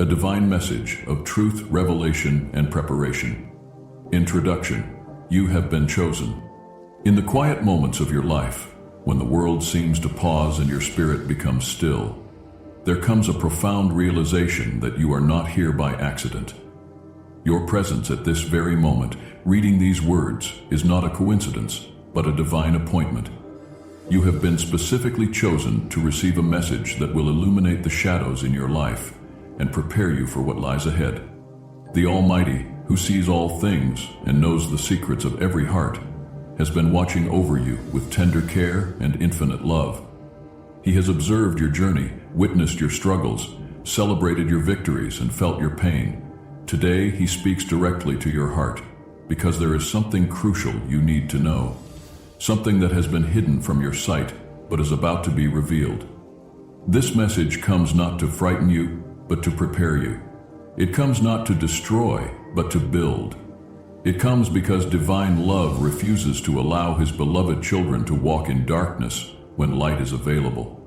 A divine message of truth, revelation, and preparation. Introduction. You have been chosen. In the quiet moments of your life, when the world seems to pause and your spirit becomes still, there comes a profound realization that you are not here by accident. Your presence at this very moment, reading these words, is not a coincidence, but a divine appointment. You have been specifically chosen to receive a message that will illuminate the shadows in your life and prepare you for what lies ahead. The Almighty, who sees all things and knows the secrets of every heart, has been watching over you with tender care and infinite love. He has observed your journey, witnessed your struggles, celebrated your victories, and felt your pain. Today, He speaks directly to your heart, because there is something crucial you need to know, something that has been hidden from your sight, but is about to be revealed. This message comes not to frighten you, but to prepare you. It comes not to destroy, but to build. It comes because divine love refuses to allow His beloved children to walk in darkness when light is available.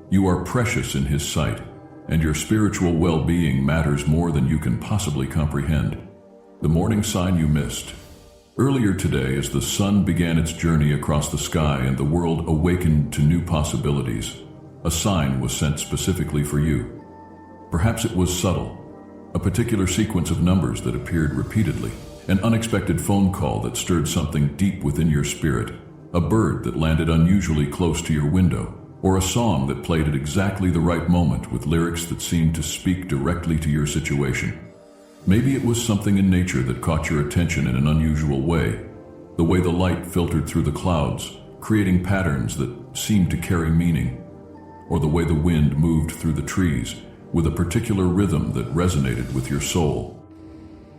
You are precious in His sight, and your spiritual well-being matters more than you can possibly comprehend. The morning sign you missed. Earlier today, as the sun began its journey across the sky and the world awakened to new possibilities, a sign was sent specifically for you. Perhaps it was subtle, a particular sequence of numbers that appeared repeatedly, an unexpected phone call that stirred something deep within your spirit, a bird that landed unusually close to your window, or a song that played at exactly the right moment with lyrics that seemed to speak directly to your situation. Maybe it was something in nature that caught your attention in an unusual way, the way the light filtered through the clouds, creating patterns that seemed to carry meaning, or the way the wind moved through the trees with a particular rhythm that resonated with your soul.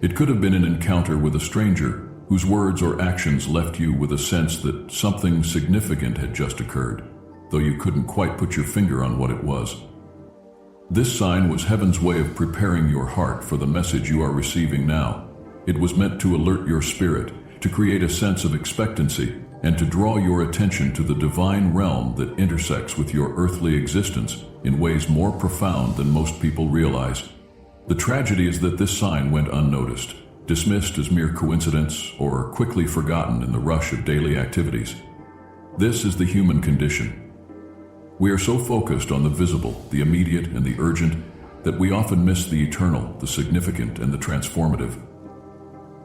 It could have been an encounter with a stranger whose words or actions left you with a sense that something significant had just occurred, though you couldn't quite put your finger on what it was. This sign was heaven's way of preparing your heart for the message you are receiving now. It was meant to alert your spirit, to create a sense of expectancy, and to draw your attention to the divine realm that intersects with your earthly existence in ways more profound than most people realize. The tragedy is that this sign went unnoticed, dismissed as mere coincidence, or quickly forgotten in the rush of daily activities. This is the human condition. We are so focused on the visible, the immediate, and the urgent that we often miss the eternal, the significant, and the transformative.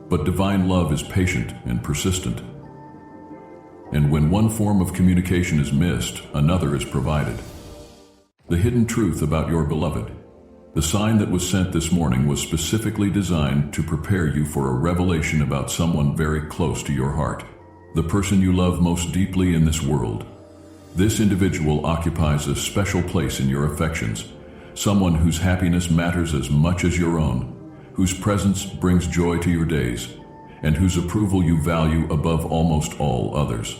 But divine love is patient and persistent. And when one form of communication is missed, another is provided. The hidden truth about your beloved. The sign that was sent this morning was specifically designed to prepare you for a revelation about someone very close to your heart, the person you love most deeply in this world. This individual occupies a special place in your affections, someone whose happiness matters as much as your own, whose presence brings joy to your days, and whose approval you value above almost all others.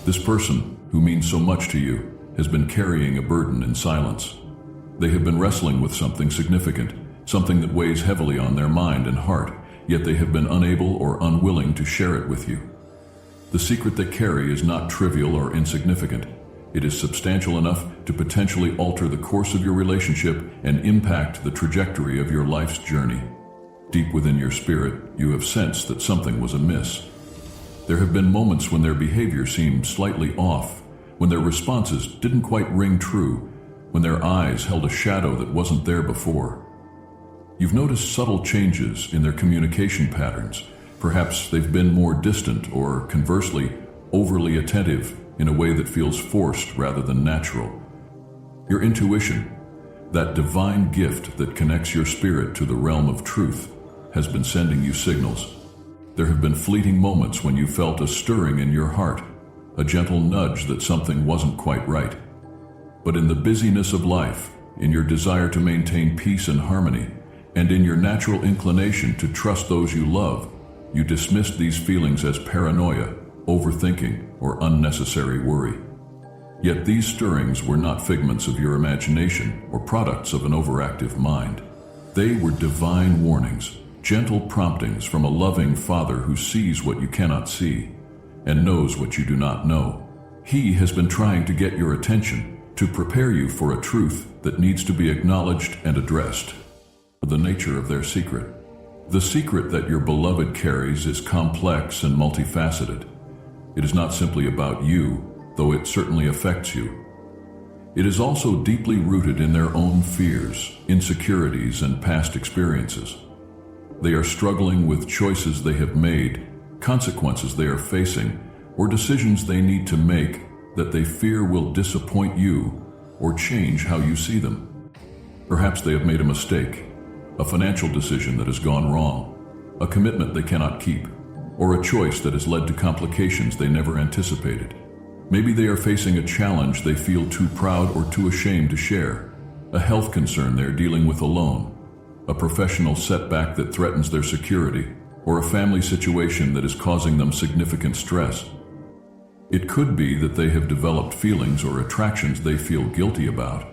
This person, who means so much to you, has been carrying a burden in silence. They have been wrestling with something significant, something that weighs heavily on their mind and heart, yet they have been unable or unwilling to share it with you. The secret they carry is not trivial or insignificant. It is substantial enough to potentially alter the course of your relationship and impact the trajectory of your life's journey. Deep within your spirit, you have sensed that something was amiss. There have been moments when their behavior seemed slightly off, when their responses didn't quite ring true, when their eyes held a shadow that wasn't there before. You've noticed subtle changes in their communication patterns. Perhaps they've been more distant or, conversely, overly attentive in a way that feels forced rather than natural. Your intuition, that divine gift that connects your spirit to the realm of truth, has been sending you signals. There have been fleeting moments when you felt a stirring in your heart, a gentle nudge that something wasn't quite right. But in the busyness of life, in your desire to maintain peace and harmony, and in your natural inclination to trust those you love, you dismissed these feelings as paranoia, overthinking, or unnecessary worry. Yet these stirrings were not figments of your imagination or products of an overactive mind. They were divine warnings, gentle promptings from a loving Father who sees what you cannot see and knows what you do not know. He has been trying to get your attention, to prepare you for a truth that needs to be acknowledged and addressed. The nature of their secret. The secret that your beloved carries is complex and multifaceted. It is not simply about you, though it certainly affects you. It is also deeply rooted in their own fears, insecurities, and past experiences. They are struggling with choices they have made, consequences they are facing, or decisions they need to make that they fear will disappoint you or change how you see them. Perhaps they have made a mistake, a financial decision that has gone wrong, a commitment they cannot keep, or a choice that has led to complications they never anticipated. Maybe they are facing a challenge they feel too proud or too ashamed to share, a health concern they're dealing with alone, a professional setback that threatens their security, or a family situation that is causing them significant stress. It could be that they have developed feelings or attractions they feel guilty about,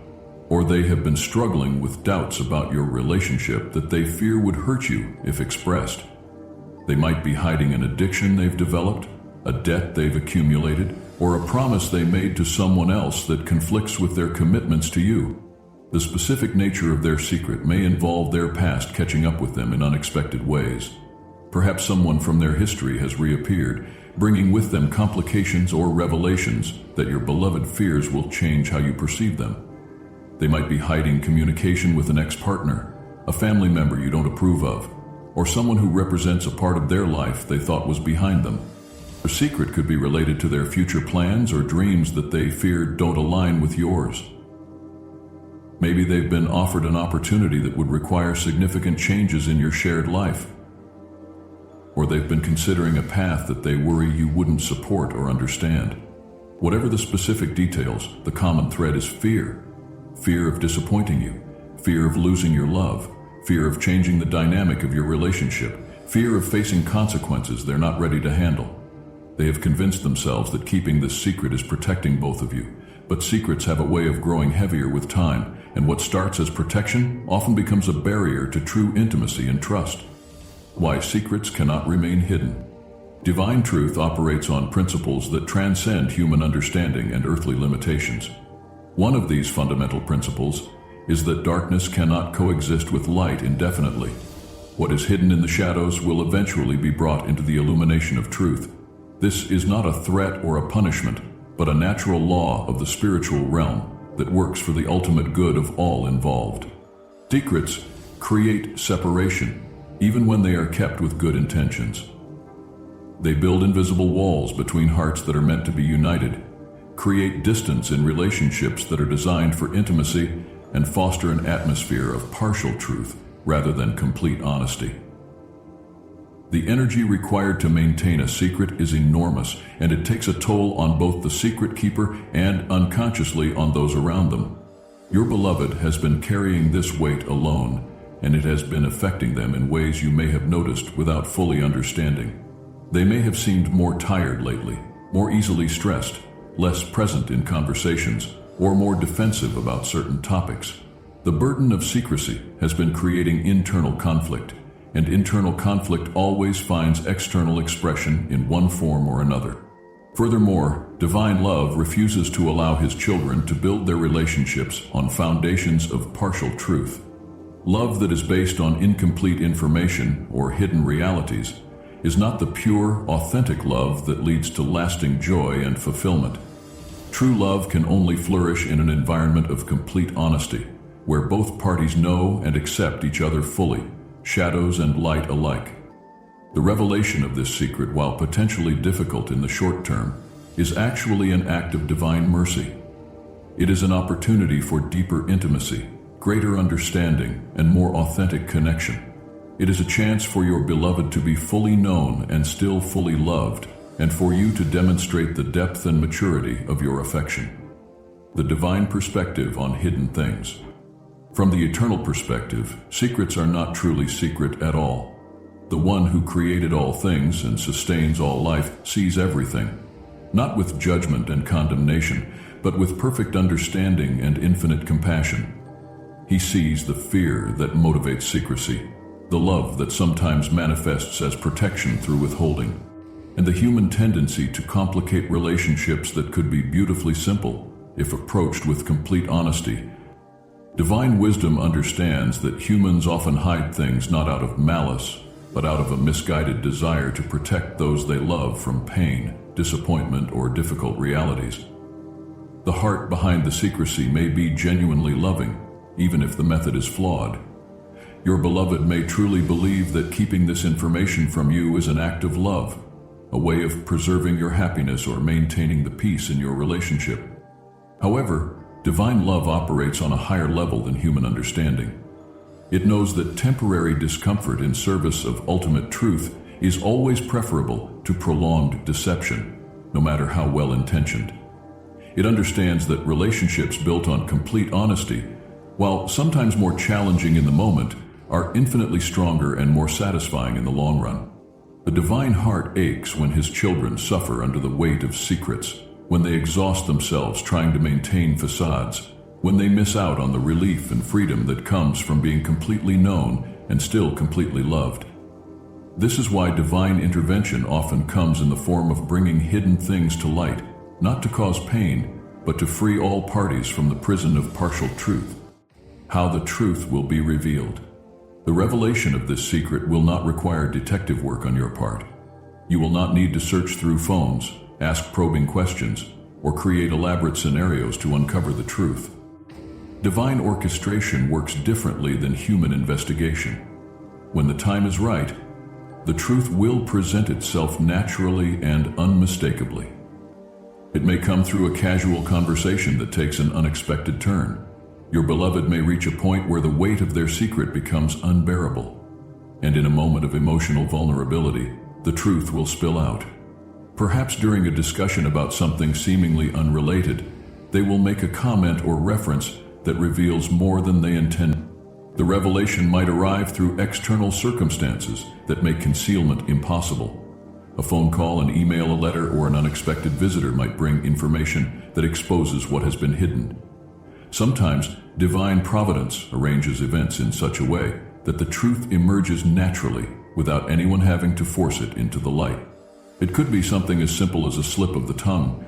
or they have been struggling with doubts about your relationship that they fear would hurt you if expressed. They might be hiding an addiction they've developed, a debt they've accumulated, or a promise they made to someone else that conflicts with their commitments to you. The specific nature of their secret may involve their past catching up with them in unexpected ways. Perhaps someone from their history has reappeared, bringing with them complications or revelations that your beloved fears will change how you perceive them. They might be hiding communication with an ex-partner, a family member you don't approve of, or someone who represents a part of their life they thought was behind them. Their secret could be related to their future plans or dreams that they fear don't align with yours. Maybe they've been offered an opportunity that would require significant changes in your shared life. Or they've been considering a path that they worry you wouldn't support or understand. Whatever the specific details, the common thread is fear. Fear of disappointing you, fear of losing your love, fear of changing the dynamic of your relationship, fear of facing consequences they're not ready to handle. They have convinced themselves that keeping this secret is protecting both of you, but secrets have a way of growing heavier with time, and what starts as protection often becomes a barrier to true intimacy and trust. Why secrets cannot remain hidden. Divine truth operates on principles that transcend human understanding and earthly limitations. One of these fundamental principles is that darkness cannot coexist with light indefinitely. What is hidden in the shadows will eventually be brought into the illumination of truth. This is not a threat or a punishment, but a natural law of the spiritual realm that works for the ultimate good of all involved. Secrets create separation, even when they are kept with good intentions. They build invisible walls between hearts that are meant to be united, create distance in relationships that are designed for intimacy, and foster an atmosphere of partial truth rather than complete honesty. The energy required to maintain a secret is enormous, and it takes a toll on both the secret keeper and unconsciously on those around them. Your beloved has been carrying this weight alone, and it has been affecting them in ways you may have noticed without fully understanding. They may have seemed more tired lately, more easily stressed, less present in conversations, or more defensive about certain topics. The burden of secrecy has been creating internal conflict, and internal conflict always finds external expression in one form or another. Furthermore, divine love refuses to allow his children to build their relationships on foundations of partial truth. Love that is based on incomplete information or hidden realities is not the pure, authentic love that leads to lasting joy and fulfillment. True love can only flourish in an environment of complete honesty, where both parties know and accept each other fully, shadows and light alike. The revelation of this secret, while potentially difficult in the short term, is actually an act of divine mercy. It is an opportunity for deeper intimacy, greater understanding, and more authentic connection. It is a chance for your beloved to be fully known and still fully loved, and for you to demonstrate the depth and maturity of your affection. The divine perspective on hidden things. From the eternal perspective, secrets are not truly secret at all. The one who created all things and sustains all life sees everything, not with judgment and condemnation, but with perfect understanding and infinite compassion. He sees the fear that motivates secrecy, the love that sometimes manifests as protection through withholding, and the human tendency to complicate relationships that could be beautifully simple if approached with complete honesty. Divine wisdom understands that humans often hide things not out of malice, but out of a misguided desire to protect those they love from pain, disappointment, or difficult realities. The heart behind the secrecy may be genuinely loving, even if the method is flawed. Your beloved may truly believe that keeping this information from you is an act of love, a way of preserving your happiness or maintaining the peace in your relationship. However, divine love operates on a higher level than human understanding. It knows that temporary discomfort in service of ultimate truth is always preferable to prolonged deception, no matter how well-intentioned. It understands that relationships built on complete honesty, while sometimes more challenging in the moment, are infinitely stronger and more satisfying in the long run. A divine heart aches when his children suffer under the weight of secrets, when they exhaust themselves trying to maintain facades, when they miss out on the relief and freedom that comes from being completely known and still completely loved. This is why divine intervention often comes in the form of bringing hidden things to light, not to cause pain, but to free all parties from the prison of partial truth. How the truth will be revealed. The revelation of this secret will not require detective work on your part. You will not need to search through phones, ask probing questions, or create elaborate scenarios to uncover the truth. Divine orchestration works differently than human investigation. When the time is right, the truth will present itself naturally and unmistakably. It may come through a casual conversation that takes an unexpected turn. Your beloved may reach a point where the weight of their secret becomes unbearable, and in a moment of emotional vulnerability, the truth will spill out. Perhaps during a discussion about something seemingly unrelated, they will make a comment or reference that reveals more than they intend. The revelation might arrive through external circumstances that make concealment impossible. A phone call, an email, a letter, or an unexpected visitor might bring information that exposes what has been hidden. Sometimes, divine providence arranges events in such a way that the truth emerges naturally without anyone having to force it into the light. It could be something as simple as a slip of the tongue,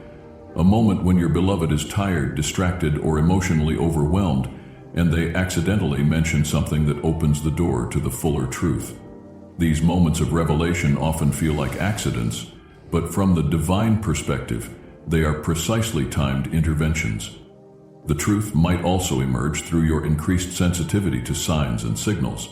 a moment when your beloved is tired, distracted, or emotionally overwhelmed, and they accidentally mention something that opens the door to the fuller truth. These moments of revelation often feel like accidents, but from the divine perspective, they are precisely timed interventions. The truth might also emerge through your increased sensitivity to signs and signals.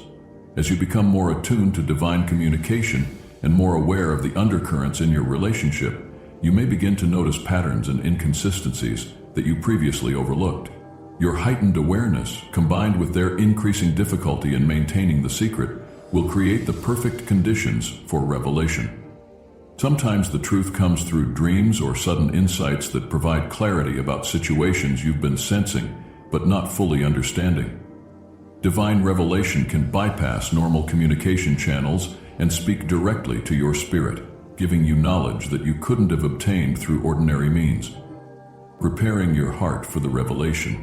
As you become more attuned to divine communication and more aware of the undercurrents in your relationship, you may begin to notice patterns and inconsistencies that you previously overlooked. Your heightened awareness, combined with their increasing difficulty in maintaining the secret, will create the perfect conditions for revelation. Sometimes the truth comes through dreams or sudden insights that provide clarity about situations you've been sensing but not fully understanding. Divine revelation can bypass normal communication channels and speak directly to your spirit, giving you knowledge that you couldn't have obtained through ordinary means. Preparing your heart for the revelation.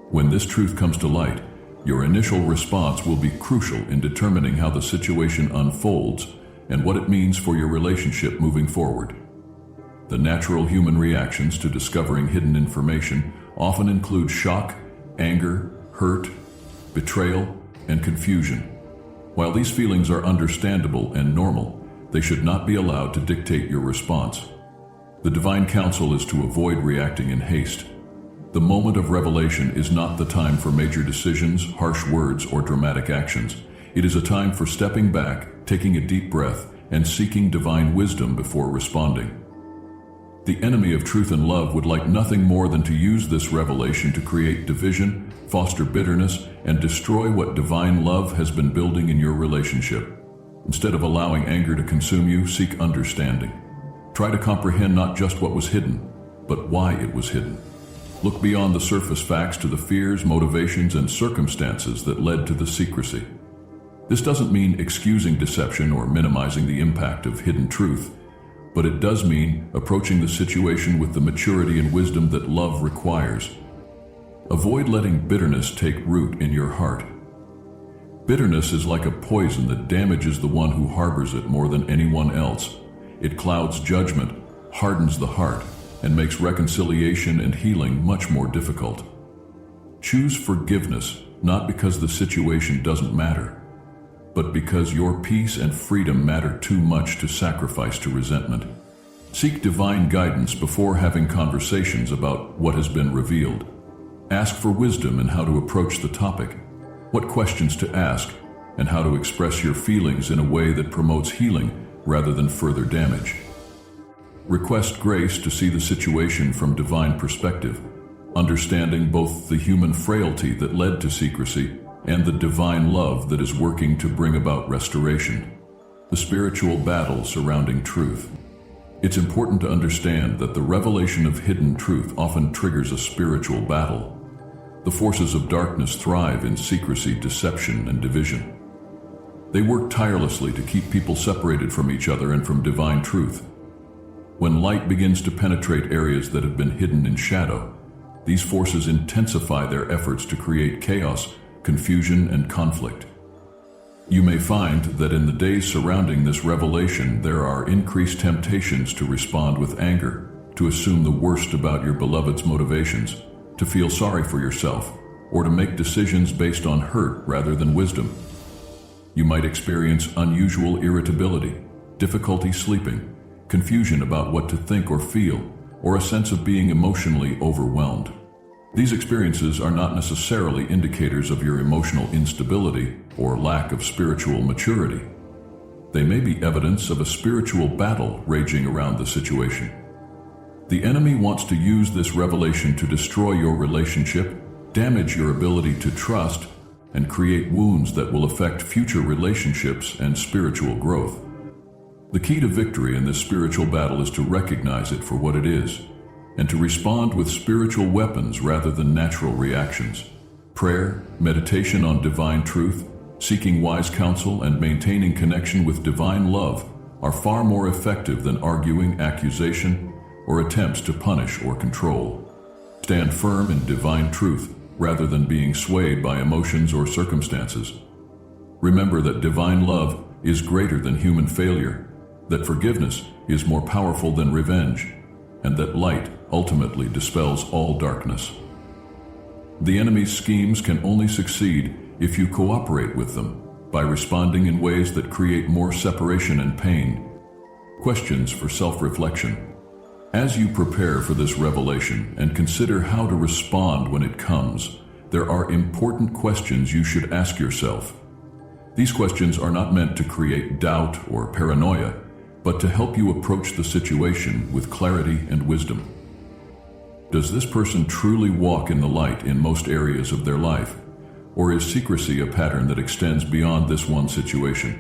When this truth comes to light, your initial response will be crucial in determining how the situation unfolds and what it means for your relationship moving forward. The natural human reactions to discovering hidden information often include shock, anger, hurt, betrayal, and confusion. While these feelings are understandable and normal, they should not be allowed to dictate your response. The divine counsel is to avoid reacting in haste. The moment of revelation is not the time for major decisions, harsh words, or dramatic actions. It is a time for stepping back, taking a deep breath, and seeking divine wisdom before responding. The enemy of truth and love would like nothing more than to use this revelation to create division, foster bitterness, and destroy what divine love has been building in your relationship. Instead of allowing anger to consume you, seek understanding. Try to comprehend not just what was hidden, but why it was hidden. Look beyond the surface facts to the fears, motivations, and circumstances that led to the secrecy. This doesn't mean excusing deception or minimizing the impact of hidden truth, but it does mean approaching the situation with the maturity and wisdom that love requires. Avoid letting bitterness take root in your heart. Bitterness is like a poison that damages the one who harbors it more than anyone else. It clouds judgment, hardens the heart, and makes reconciliation and healing much more difficult. Choose forgiveness, not because the situation doesn't matter, but because your peace and freedom matter too much to sacrifice to resentment. Seek divine guidance before having conversations about what has been revealed. Ask for wisdom in how to approach the topic, what questions to ask, and how to express your feelings in a way that promotes healing rather than further damage. Request grace to see the situation from divine perspective, understanding both the human frailty that led to secrecy and the divine love that is working to bring about restoration. The spiritual battle surrounding truth. It's important to understand that the revelation of hidden truth often triggers a spiritual battle. The forces of darkness thrive in secrecy, deception, and division. They work tirelessly to keep people separated from each other and from divine truth. When light begins to penetrate areas that have been hidden in shadow, these forces intensify their efforts to create chaos, confusion, and conflict. You may find that in the days surrounding this revelation, there are increased temptations to respond with anger, to assume the worst about your beloved's motivations, to feel sorry for yourself, or to make decisions based on hurt rather than wisdom. You might experience unusual irritability, difficulty sleeping, confusion about what to think or feel, or a sense of being emotionally overwhelmed. These experiences are not necessarily indicators of your emotional instability or lack of spiritual maturity. They may be evidence of a spiritual battle raging around the situation. The enemy wants to use this revelation to destroy your relationship, damage your ability to trust, and create wounds that will affect future relationships and spiritual growth. The key to victory in this spiritual battle is to recognize it for what it is, and to respond with spiritual weapons rather than natural reactions. Prayer, meditation on divine truth, seeking wise counsel, and maintaining connection with divine love are far more effective than arguing, accusation, or attempts to punish or control. Stand firm in divine truth rather than being swayed by emotions or circumstances. Remember that divine love is greater than human failure, that forgiveness is more powerful than revenge, and that light ultimately dispels all darkness. The enemy's schemes can only succeed if you cooperate with them by responding in ways that create more separation and pain. Questions for self-reflection. As you prepare for this revelation and consider how to respond when it comes, there are important questions you should ask yourself. These questions are not meant to create doubt or paranoia, but to help you approach the situation with clarity and wisdom. Does this person truly walk in the light in most areas of their life, or is secrecy a pattern that extends beyond this one situation?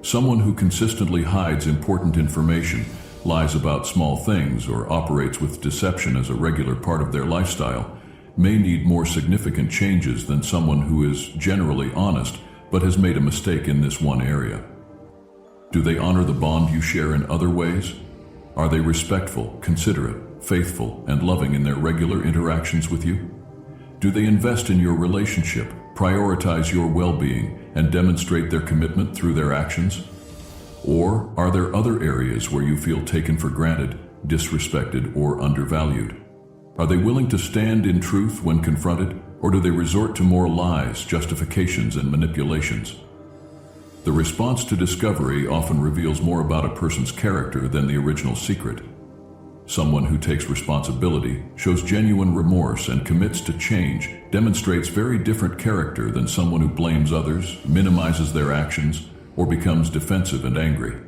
Someone who consistently hides important information, lies about small things, or operates with deception as a regular part of their lifestyle may need more significant changes than someone who is generally honest but has made a mistake in this one area. Do they honor the bond you share in other ways? Are they respectful, considerate, faithful, and loving in their regular interactions with you? Do they invest in your relationship, prioritize your well-being, and demonstrate their commitment through their actions? Or are there other areas where you feel taken for granted, disrespected, or undervalued? Are they willing to stand in truth when confronted, or do they resort to more lies, justifications, and manipulations? The response to discovery often reveals more about a person's character than the original secret. Someone who takes responsibility, shows genuine remorse, and commits to change demonstrates very different character than someone who blames others, minimizes their actions, or becomes defensive and angry.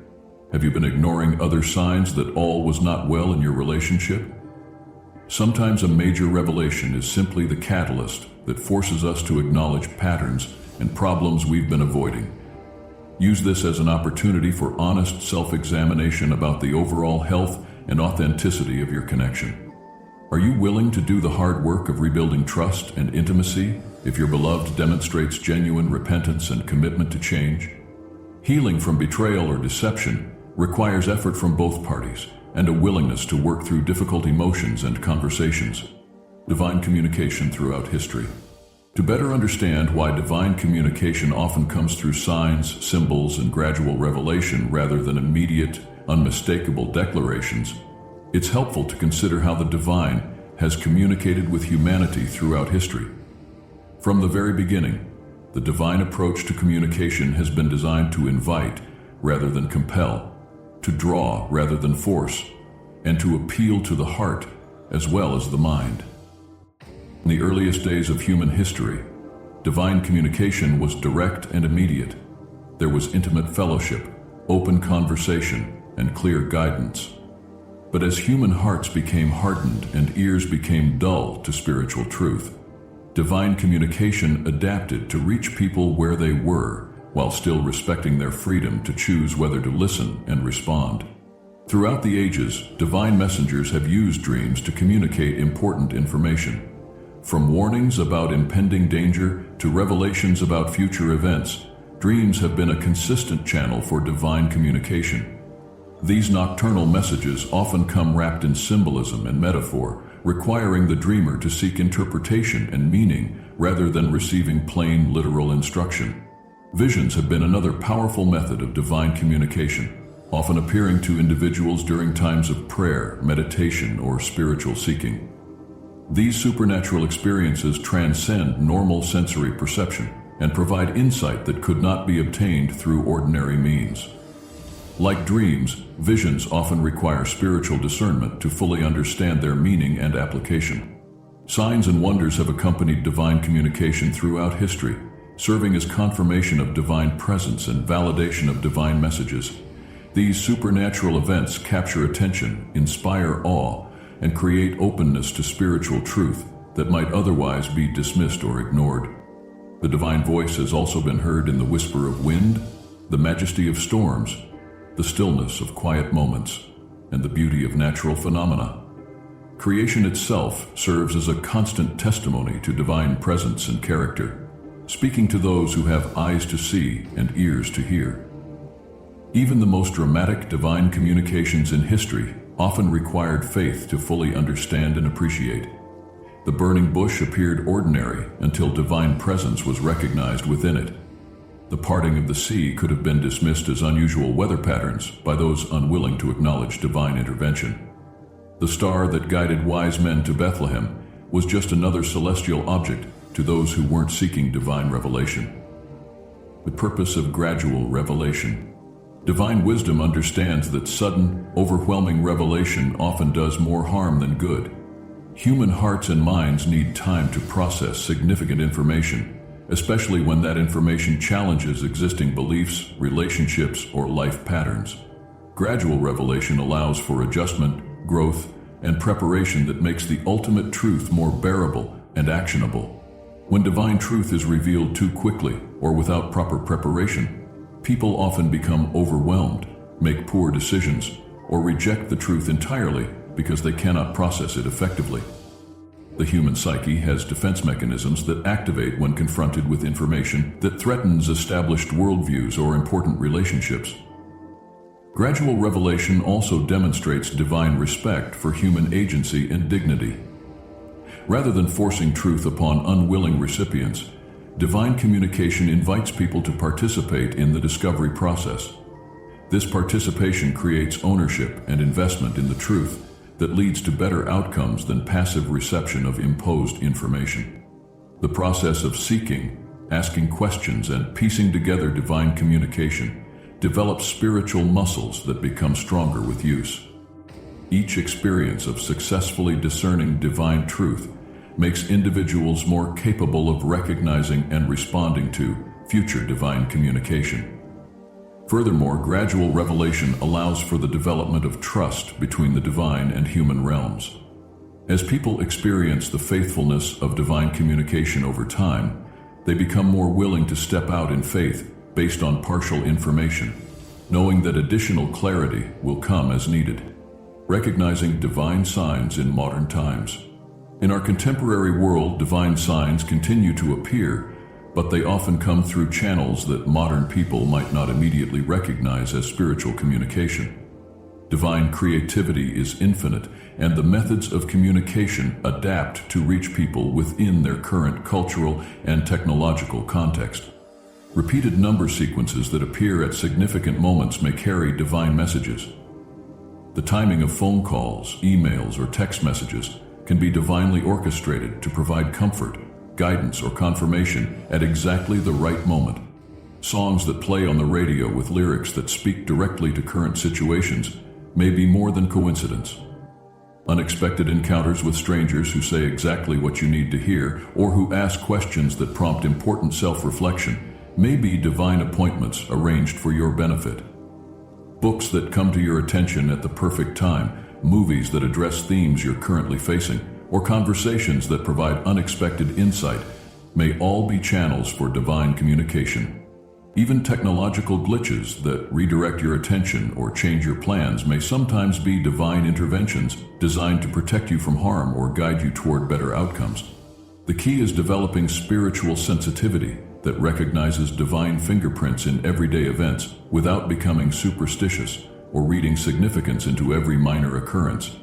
Have you been ignoring other signs that all was not well in your relationship? Sometimes a major revelation is simply the catalyst that forces us to acknowledge patterns and problems we've been avoiding. Use this as an opportunity for honest self-examination about the overall health and authenticity of your connection. Are you willing to do the hard work of rebuilding trust and intimacy if your beloved demonstrates genuine repentance and commitment to change? Healing from betrayal or deception requires effort from both parties and a willingness to work through difficult emotions and conversations. Divine communication throughout history. To better understand why divine communication often comes through signs, symbols, and gradual revelation rather than immediate, unmistakable declarations, It's helpful to consider how the divine has communicated with humanity throughout history. From the very beginning, the divine approach to communication has been designed to invite rather than compel, to draw rather than force, and to appeal to the heart as well as the mind. In the earliest days of human history, divine communication was direct and immediate. There was intimate fellowship, open conversation, and clear guidance. But as human hearts became hardened and ears became dull to spiritual truth, divine communication adapted to reach people where they were, while still respecting their freedom to choose whether to listen and respond. Throughout the ages, divine messengers have used dreams to communicate important information. From warnings about impending danger to revelations about future events, dreams have been a consistent channel for divine communication. These nocturnal messages often come wrapped in symbolism and metaphor, requiring the dreamer to seek interpretation and meaning rather than receiving plain literal instruction. Visions have been another powerful method of divine communication, often appearing to individuals during times of prayer, meditation, or spiritual seeking. These supernatural experiences transcend normal sensory perception and provide insight that could not be obtained through ordinary means. Like dreams, visions often require spiritual discernment to fully understand their meaning and application. Signs and wonders have accompanied divine communication throughout history, serving as confirmation of divine presence and validation of divine messages. These supernatural events capture attention, inspire awe, and create openness to spiritual truth that might otherwise be dismissed or ignored. The divine voice has also been heard in the whisper of wind, the majesty of storms, the stillness of quiet moments, and the beauty of natural phenomena. Creation itself serves as a constant testimony to divine presence and character, speaking to those who have eyes to see and ears to hear. Even the most dramatic divine communications in history often required faith to fully understand and appreciate. The burning bush appeared ordinary until divine presence was recognized within it. The parting of the sea could have been dismissed as unusual weather patterns by those unwilling to acknowledge divine intervention. The star that guided wise men to Bethlehem was just another celestial object to those who weren't seeking divine revelation. The purpose of gradual revelation. Divine wisdom understands that sudden, overwhelming revelation often does more harm than good. Human hearts and minds need time to process significant information, especially when that information challenges existing beliefs, relationships, or life patterns. Gradual revelation allows for adjustment, growth, and preparation that makes the ultimate truth more bearable and actionable. When divine truth is revealed too quickly or without proper preparation, people often become overwhelmed, make poor decisions, or reject the truth entirely because they cannot process it effectively. The human psyche has defense mechanisms that activate when confronted with information that threatens established worldviews or important relationships. Gradual revelation also demonstrates divine respect for human agency and dignity. Rather than forcing truth upon unwilling recipients, divine communication invites people to participate in the discovery process. This participation creates ownership and investment in the truth that leads to better outcomes than passive reception of imposed information. The process of seeking, asking questions, and piecing together divine communication develops spiritual muscles that become stronger with use. Each experience of successfully discerning divine truth makes individuals more capable of recognizing and responding to future divine communication. Furthermore, gradual revelation allows for the development of trust between the divine and human realms. As people experience the faithfulness of divine communication over time, they become more willing to step out in faith based on partial information, knowing that additional clarity will come as needed. Recognizing divine signs in modern times. In our contemporary world, divine signs continue to appear, but they often come through channels that modern people might not immediately recognize as spiritual communication. Divine creativity is infinite, and the methods of communication adapt to reach people within their current cultural and technological context. Repeated number sequences that appear at significant moments may carry divine messages. The timing of phone calls, emails, or text messages can be divinely orchestrated to provide comfort, guidance, or confirmation at exactly the right moment. Songs that play on the radio with lyrics that speak directly to current situations may be more than coincidence. Unexpected encounters with strangers who say exactly what you need to hear or who ask questions that prompt important self-reflection may be divine appointments arranged for your benefit. Books that come to your attention at the perfect time, movies that address themes you're currently facing, or conversations that provide unexpected insight may all be channels for divine communication. Even technological glitches that redirect your attention or change your plans may sometimes be divine interventions designed to protect you from harm or guide you toward better outcomes. The key is developing spiritual sensitivity that recognizes divine fingerprints in everyday events without becoming superstitious or reading significance into every minor occurrence.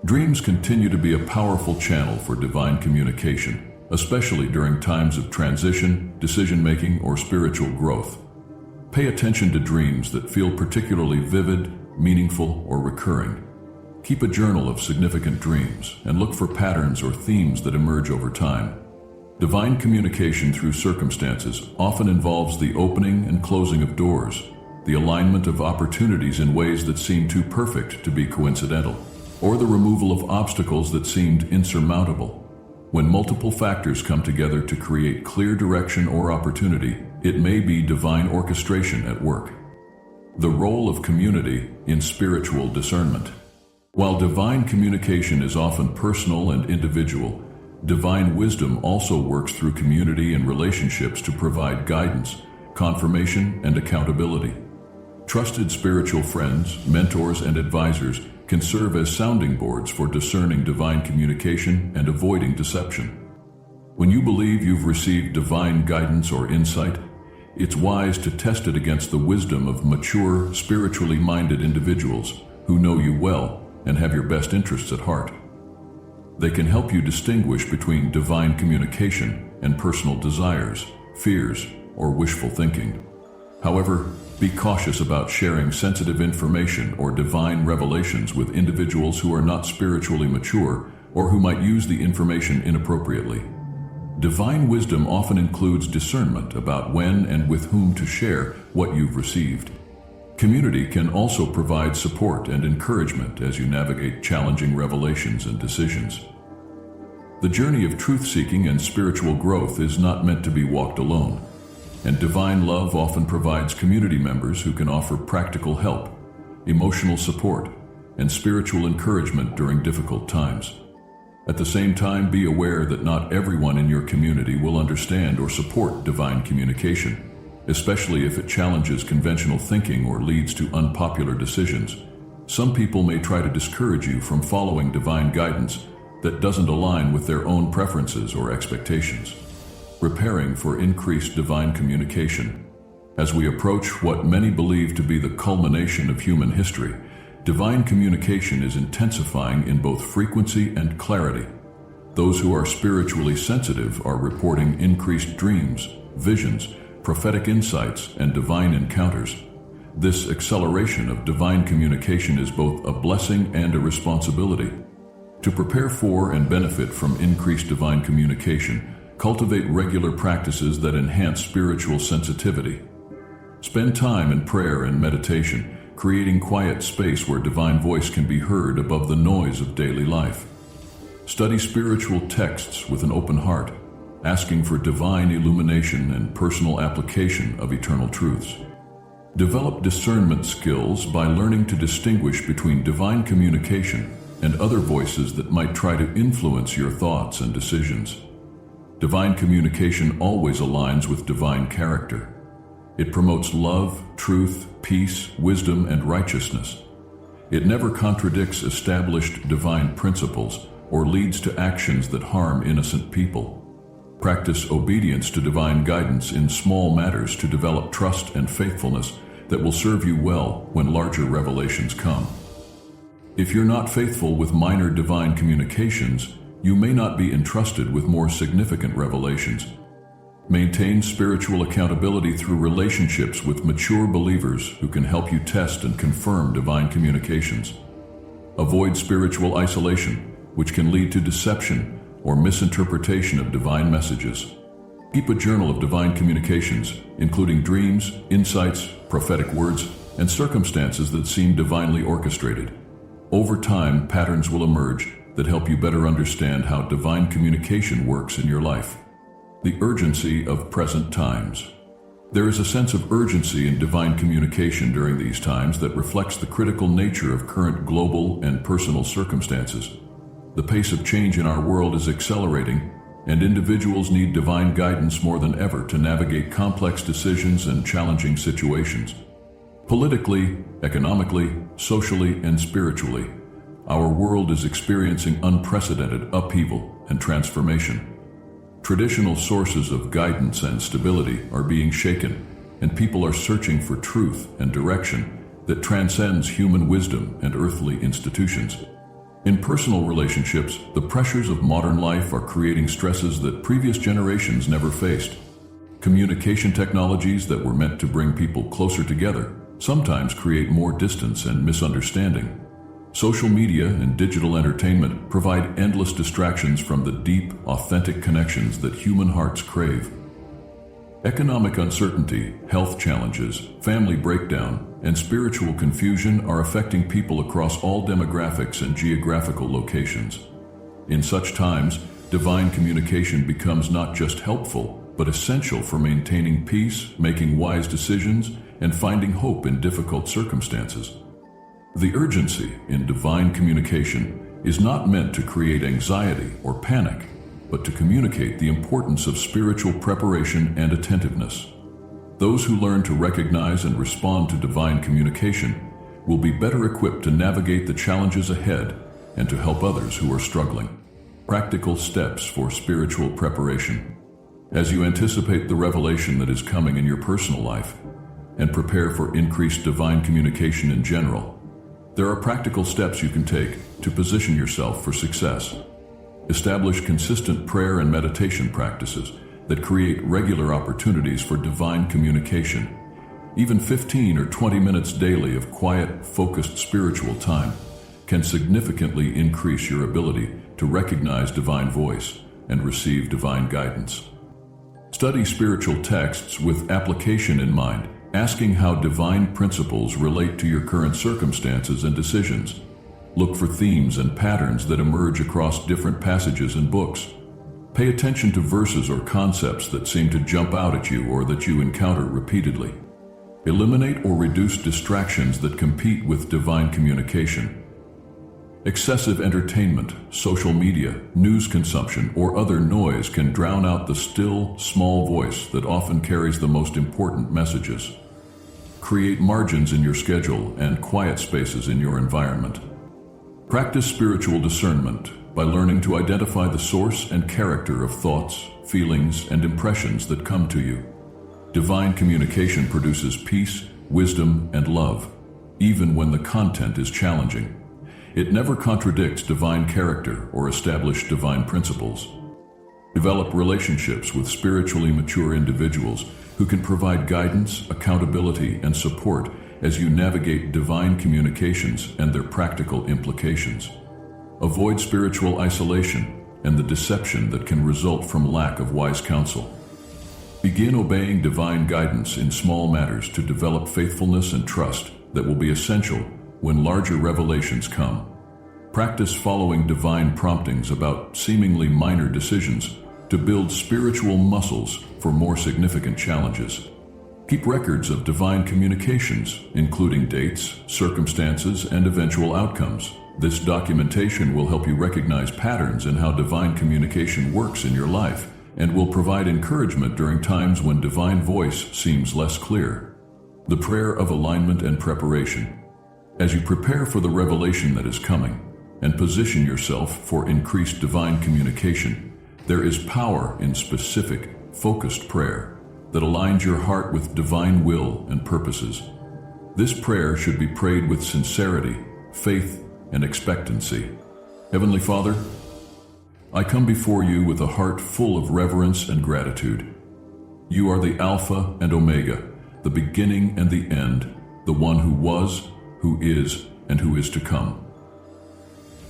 Dreams continue to be a powerful channel for divine communication, especially during times of transition, decision-making, or spiritual growth. Pay attention to dreams that feel particularly vivid, meaningful, or recurring. Keep a journal of significant dreams and look for patterns or themes that emerge over time. Divine communication through circumstances often involves the opening and closing of doors, the alignment of opportunities in ways that seem too perfect to be coincidental, or the removal of obstacles that seemed insurmountable. When multiple factors come together to create clear direction or opportunity, it may be divine orchestration at work. The role of community in spiritual discernment. While divine communication is often personal and individual, divine wisdom also works through community and relationships to provide guidance, confirmation, and accountability. Trusted spiritual friends, mentors, and advisors can serve as sounding boards for discerning divine communication and avoiding deception. When you believe you've received divine guidance or insight, it's wise to test it against the wisdom of mature, spiritually minded individuals who know you well and have your best interests at heart. They can help you distinguish between divine communication and personal desires, fears, or wishful thinking. However, be cautious about sharing sensitive information or divine revelations with individuals who are not spiritually mature or who might use the information inappropriately. Divine wisdom often includes discernment about when and with whom to share what you've received. Community can also provide support and encouragement as you navigate challenging revelations and decisions. The journey of truth-seeking and spiritual growth is not meant to be walked alone, and divine love often provides community members who can offer practical help, emotional support, and spiritual encouragement during difficult times. At the same time, be aware that not everyone in your community will understand or support divine communication, especially if it challenges conventional thinking or leads to unpopular decisions. Some people may try to discourage you from following divine guidance that doesn't align with their own preferences or expectations. Preparing for increased divine communication. As we approach what many believe to be the culmination of human history, divine communication is intensifying in both frequency and clarity. Those who are spiritually sensitive are reporting increased dreams, visions, prophetic insights, and divine encounters. This acceleration of divine communication is both a blessing and a responsibility. To prepare for and benefit from increased divine communication, cultivate regular practices that enhance spiritual sensitivity. Spend time in prayer and meditation, creating quiet space where divine voice can be heard above the noise of daily life. Study spiritual texts with an open heart, asking for divine illumination and personal application of eternal truths. Develop discernment skills by learning to distinguish between divine communication and other voices that might try to influence your thoughts and decisions. Divine communication always aligns with divine character. It promotes love, truth, peace, wisdom, and righteousness. It never contradicts established divine principles or leads to actions that harm innocent people. Practice obedience to divine guidance in small matters to develop trust and faithfulness that will serve you well when larger revelations come. If you're not faithful with minor divine communications, you may not be entrusted with more significant revelations. Maintain spiritual accountability through relationships with mature believers who can help you test and confirm divine communications. Avoid spiritual isolation, which can lead to deception or misinterpretation of divine messages. Keep a journal of divine communications, including dreams, insights, prophetic words, and circumstances that seem divinely orchestrated. Over time, patterns will emerge that help you better understand how divine communication works in your life. The urgency of present times. There is a sense of urgency in divine communication during these times that reflects the critical nature of current global and personal circumstances. The pace of change in our world is accelerating, and individuals need divine guidance more than ever to navigate complex decisions and challenging situations. Politically, economically, socially, and spiritually, our world is experiencing unprecedented upheaval and transformation. Traditional sources of guidance and stability are being shaken, and people are searching for truth and direction that transcends human wisdom and earthly institutions. In personal relationships, the pressures of modern life are creating stresses that previous generations never faced. Communication technologies that were meant to bring people closer together sometimes create more distance and misunderstanding. Social media and digital entertainment provide endless distractions from the deep, authentic connections that human hearts crave. Economic uncertainty, health challenges, family breakdown, and spiritual confusion are affecting people across all demographics and geographical locations. In such times, divine communication becomes not just helpful, but essential for maintaining peace, making wise decisions, and finding hope in difficult circumstances. The urgency in divine communication is not meant to create anxiety or panic, but to communicate the importance of spiritual preparation and attentiveness. Those who learn to recognize and respond to divine communication will be better equipped to navigate the challenges ahead and to help others who are struggling. Practical steps for spiritual preparation. As you anticipate the revelation that is coming in your personal life and prepare for increased divine communication in general, there are practical steps you can take to position yourself for success. Establish consistent prayer and meditation practices that create regular opportunities for divine communication. Even 15 or 20 minutes daily of quiet, focused spiritual time can significantly increase your ability to recognize divine voice and receive divine guidance. Study spiritual texts with application in mind, asking how divine principles relate to your current circumstances and decisions. Look for themes and patterns that emerge across different passages and books. Pay attention to verses or concepts that seem to jump out at you or that you encounter repeatedly. Eliminate or reduce distractions that compete with divine communication. Excessive entertainment, social media, news consumption, or other noise can drown out the still, small voice that often carries the most important messages. Create margins in your schedule and quiet spaces in your environment. Practice spiritual discernment by learning to identify the source and character of thoughts, feelings, and impressions that come to you. Divine communication produces peace, wisdom, and love, even when the content is challenging. It never contradicts divine character or established divine principles. Develop relationships with spiritually mature individuals who can provide guidance, accountability, and support as you navigate divine communications and their practical implications. Avoid spiritual isolation and the deception that can result from lack of wise counsel. Begin obeying divine guidance in small matters to develop faithfulness and trust that will be essential when larger revelations come. Practice following divine promptings about seemingly minor decisions to build spiritual muscles for more significant challenges. Keep records of divine communications, including dates, circumstances, and eventual outcomes. This documentation will help you recognize patterns in how divine communication works in your life and will provide encouragement during times when divine voice seems less clear. The prayer of alignment and preparation. As you prepare for the revelation that is coming and position yourself for increased divine communication, there is power in specific, focused prayer that aligns your heart with divine will and purposes. This prayer should be prayed with sincerity, faith, and expectancy. Heavenly Father, I come before you with a heart full of reverence and gratitude. You are the Alpha and Omega, the beginning and the end, the one who was, who is, and who is to come.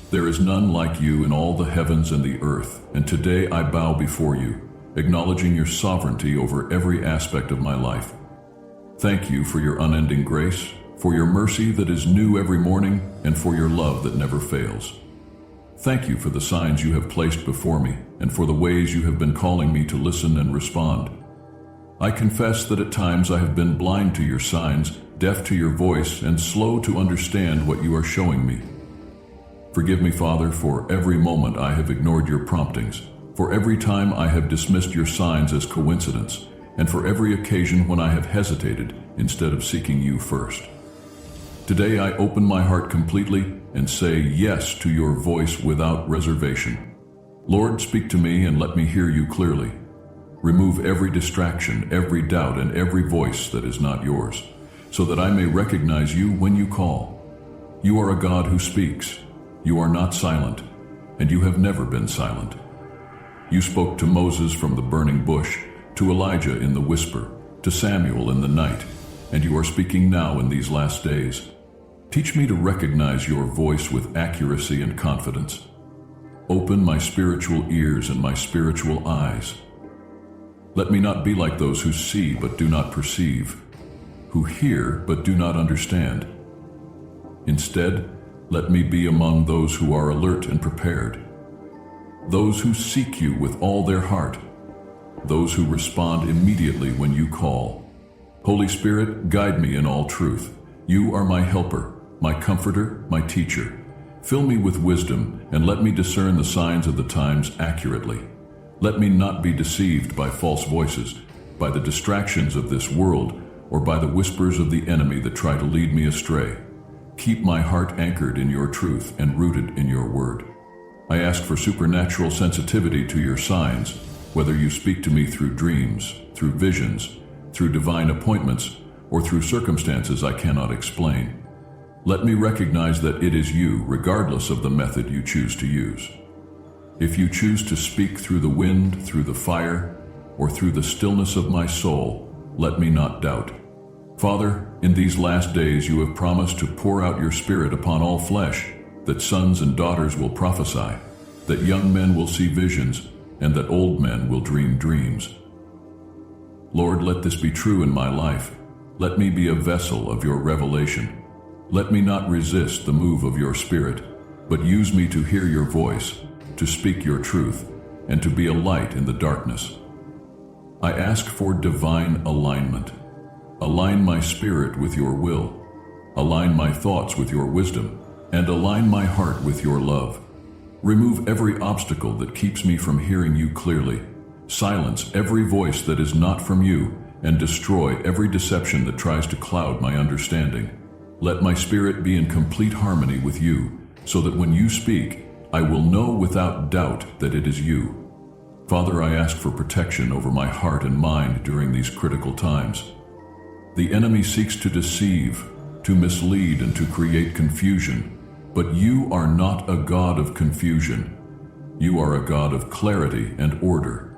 There is none like you in all the heavens and the earth, and today I bow before you, acknowledging your sovereignty over every aspect of my life. Thank you for your unending grace, for your mercy that is new every morning, and for your love that never fails. Thank you for the signs you have placed before me, and for the ways you have been calling me to listen and respond. I confess that at times I have been blind to your signs, deaf to your voice, and slow to understand what you are showing me. Forgive me, Father, for every moment I have ignored your promptings, for every time I have dismissed your signs as coincidence, and for every occasion when I have hesitated instead of seeking you first. Today I open my heart completely and say yes to your voice without reservation. Lord, speak to me and let me hear you clearly. Remove every distraction, every doubt, and every voice that is not yours, so that I may recognize you when you call. You are a God who speaks. You are not silent, and you have never been silent. You spoke to Moses from the burning bush, to Elijah in the whisper, to Samuel in the night, and you are speaking now in these last days. Teach me to recognize your voice with accuracy and confidence. Open my spiritual ears and my spiritual eyes. Let me not be like those who see but do not perceive, who hear but do not understand. Instead, let me be among those who are alert and prepared, those who seek you with all their heart, those who respond immediately when you call. Holy Spirit, guide me in all truth. You are my helper, my comforter, my teacher. Fill me with wisdom and let me discern the signs of the times accurately. Let me not be deceived by false voices, by the distractions of this world, or by the whispers of the enemy that try to lead me astray. Keep my heart anchored in your truth and rooted in your word. I ask for supernatural sensitivity to your signs, whether you speak to me through dreams, through visions, through divine appointments, or through circumstances I cannot explain. Let me recognize that it is you, regardless of the method you choose to use. If you choose to speak through the wind, through the fire, or through the stillness of my soul, let me not doubt. Father, in these last days you have promised to pour out your Spirit upon all flesh, that sons and daughters will prophesy, that young men will see visions, and that old men will dream dreams. Lord, let this be true in my life. Let me be a vessel of your revelation. Let me not resist the move of your Spirit, but use me to hear your voice, to speak your truth, and to be a light in the darkness. I ask for divine alignment. Align my spirit with your will. Align my thoughts with your wisdom, and align my heart with your love. Remove every obstacle that keeps me from hearing you clearly. Silence every voice that is not from you, and destroy every deception that tries to cloud my understanding. Let my spirit be in complete harmony with you, so that when you speak, I will know without doubt that it is you. Father, I ask for protection over my heart and mind during these critical times. The enemy seeks to deceive, to mislead, and to create confusion, but you are not a God of confusion. You are a God of clarity and order.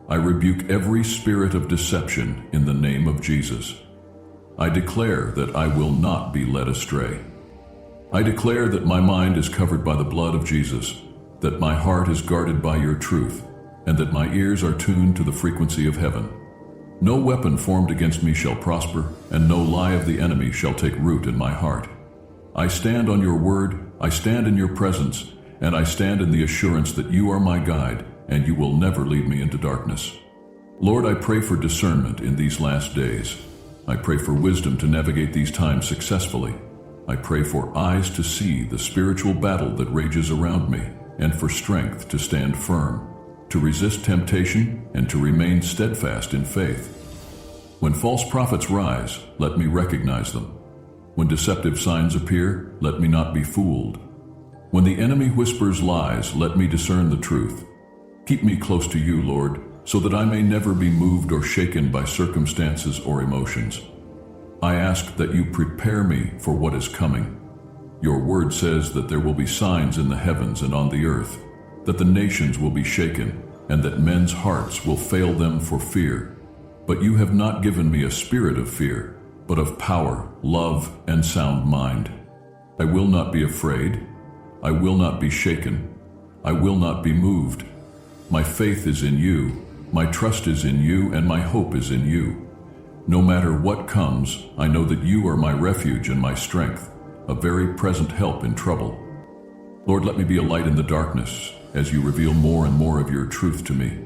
I rebuke every spirit of deception in the name of Jesus. I declare that I will not be led astray. I declare that my mind is covered by the blood of Jesus, that my heart is guarded by your truth, and that my ears are tuned to the frequency of heaven. No weapon formed against me shall prosper, and no lie of the enemy shall take root in my heart. I stand on your word, I stand in your presence, and I stand in the assurance that you are my guide, and you will never lead me into darkness. Lord, I pray for discernment in these last days. I pray for wisdom to navigate these times successfully. I pray for eyes to see the spiritual battle that rages around me, and for strength to stand firm, to resist temptation, and to remain steadfast in faith. When false prophets rise, let me recognize them. When deceptive signs appear, let me not be fooled. When the enemy whispers lies, let me discern the truth. Keep me close to you, Lord, so that I may never be moved or shaken by circumstances or emotions. I ask that you prepare me for what is coming. Your word says that there will be signs in the heavens and on the earth, that the nations will be shaken, and that men's hearts will fail them for fear. But you have not given me a spirit of fear, but of power, love, and sound mind. I will not be afraid. I will not be shaken. I will not be moved. My faith is in you, my trust is in you, and my hope is in you. No matter what comes, I know that you are my refuge and my strength, a very present help in trouble. Lord, let me be a light in the darkness as you reveal more and more of your truth to me.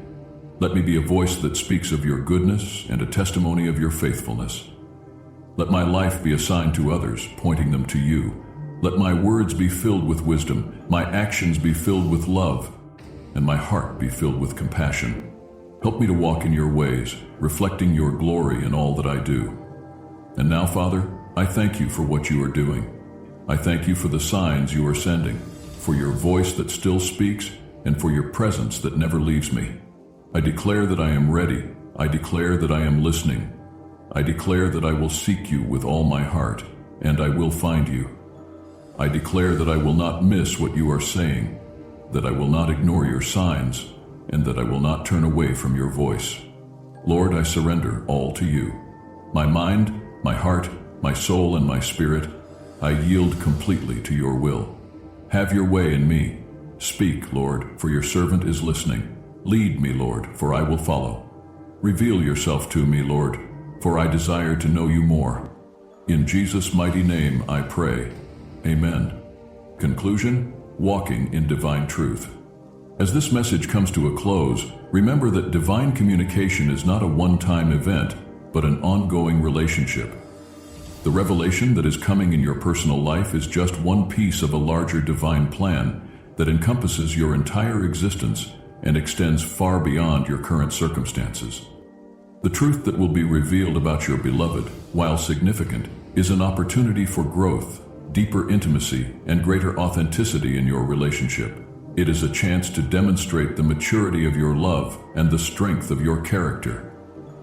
Let me be a voice that speaks of your goodness and a testimony of your faithfulness. Let my life be a sign to others, pointing them to you. Let my words be filled with wisdom, my actions be filled with love, and my heart be filled with compassion. Help me to walk in your ways, reflecting your glory in all that I do. And now, Father, I thank you for what you are doing. I thank you for the signs you are sending, for your voice that still speaks, and for your presence that never leaves me. I declare that I am ready. I declare that I am listening. I declare that I will seek you with all my heart, and I will find you. I declare that I will not miss what you are saying, that I will not ignore your signs, and that I will not turn away from your voice. Lord, I surrender all to you. My mind, my heart, my soul, and my spirit, I yield completely to your will. Have your way in me. Speak, Lord, for your servant is listening. Lead me, Lord, for I will follow. Reveal yourself to me, Lord, for I desire to know you more. In Jesus' mighty name I pray. Amen. Conclusion: walking in divine truth. As this message comes to a close, remember that divine communication is not a one-time event, but an ongoing relationship. The revelation that is coming in your personal life is just one piece of a larger divine plan that encompasses your entire existence and extends far beyond your current circumstances. The truth that will be revealed about your beloved, while significant, is an opportunity for growth, deeper intimacy, and greater authenticity in your relationship. It is a chance to demonstrate the maturity of your love and the strength of your character.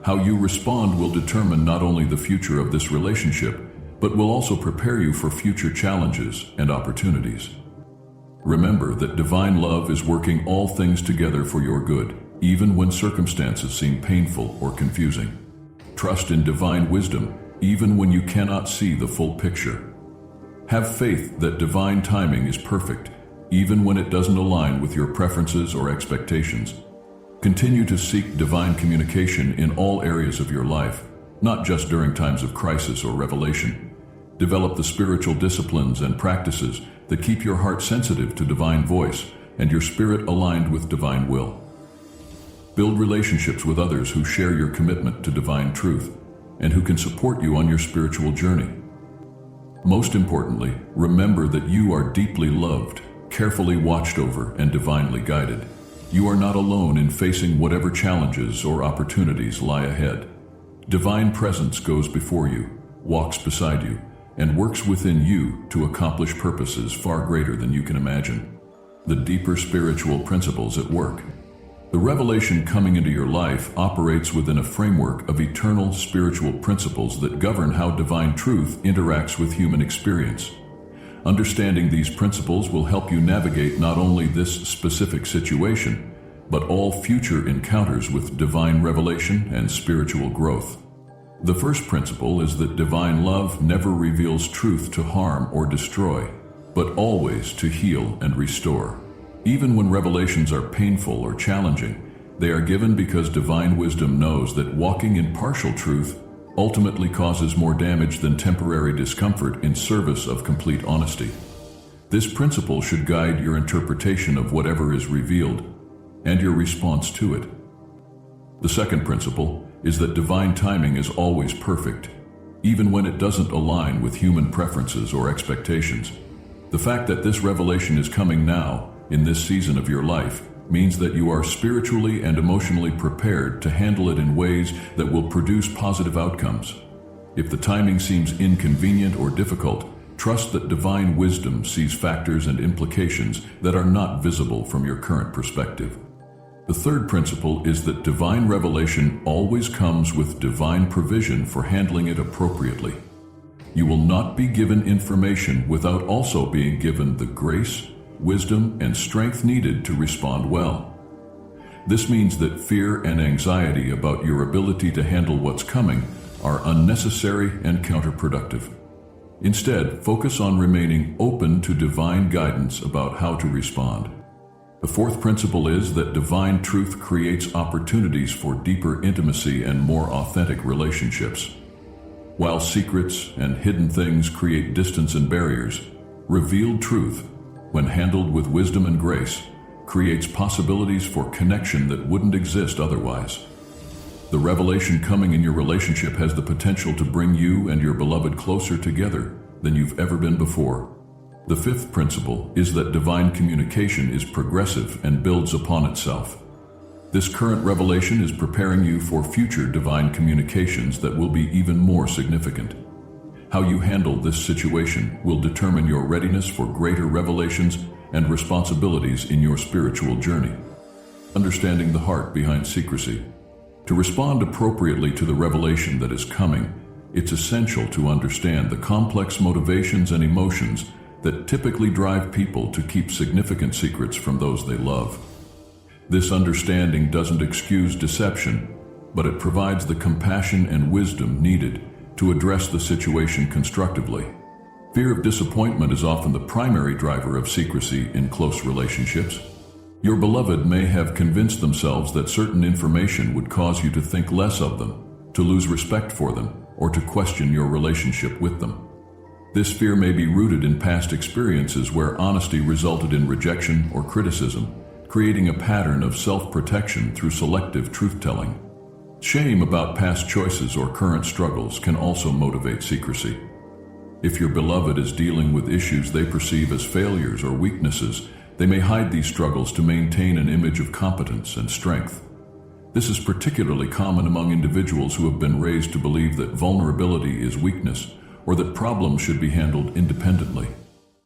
How you respond will determine not only the future of this relationship, but will also prepare you for future challenges and opportunities. Remember that divine love is working all things together for your good, even when circumstances seem painful or confusing. Trust in divine wisdom, even when you cannot see the full picture. Have faith that divine timing is perfect, even when it doesn't align with your preferences or expectations. Continue to seek divine communication in all areas of your life, not just during times of crisis or revelation. Develop the spiritual disciplines and practices that keep your heart sensitive to divine voice and your spirit aligned with divine will. Build relationships with others who share your commitment to divine truth and who can support you on your spiritual journey. Most importantly, remember that you are deeply loved, carefully watched over, and divinely guided. You are not alone in facing whatever challenges or opportunities lie ahead. Divine presence goes before you, walks beside you, and works within you to accomplish purposes far greater than you can imagine. The deeper spiritual principles at work. The revelation coming into your life operates within a framework of eternal spiritual principles that govern how divine truth interacts with human experience. Understanding these principles will help you navigate not only this specific situation, but all future encounters with divine revelation and spiritual growth. The first principle is that divine love never reveals truth to harm or destroy, but always to heal and restore. Even when revelations are painful or challenging, they are given because divine wisdom knows that walking in partial truth ultimately causes more damage than temporary discomfort in service of complete honesty. This principle should guide your interpretation of whatever is revealed and your response to it. The second principle is that divine timing is always perfect, even when it doesn't align with human preferences or expectations. The fact that this revelation is coming now, in this season of your life, means that you are spiritually and emotionally prepared to handle it in ways that will produce positive outcomes. If the timing seems inconvenient or difficult, trust that divine wisdom sees factors and implications that are not visible from your current perspective. The third principle is that divine revelation always comes with divine provision for handling it appropriately. You will not be given information without also being given the grace, wisdom, and strength needed to respond well. This means that fear and anxiety about your ability to handle what's coming are unnecessary and counterproductive. Instead, focus on remaining open to divine guidance about how to respond. The fourth principle is that divine truth creates opportunities for deeper intimacy and more authentic relationships. While secrets and hidden things create distance and barriers, revealed truth, when handled with wisdom and grace, creates possibilities for connection that wouldn't exist otherwise. The revelation coming in your relationship has the potential to bring you and your beloved closer together than you've ever been before. The fifth principle is that divine communication is progressive and builds upon itself. This current revelation is preparing you for future divine communications that will be even more significant. How you handle this situation will determine your readiness for greater revelations and responsibilities in your spiritual journey. Understanding the heart behind secrecy. To respond appropriately to the revelation that is coming, it's essential to understand the complex motivations and emotions that typically drive people to keep significant secrets from those they love. This understanding doesn't excuse deception, but it provides the compassion and wisdom needed to address the situation constructively. Fear of disappointment is often the primary driver of secrecy in close relationships. Your beloved may have convinced themselves that certain information would cause you to think less of them, to lose respect for them, or to question your relationship with them. This fear may be rooted in past experiences where honesty resulted in rejection or criticism, creating a pattern of self-protection through selective truth-telling. Shame about past choices or current struggles can also motivate secrecy. If your beloved is dealing with issues they perceive as failures or weaknesses, they may hide these struggles to maintain an image of competence and strength. This is particularly common among individuals who have been raised to believe that vulnerability is weakness or that problems should be handled independently.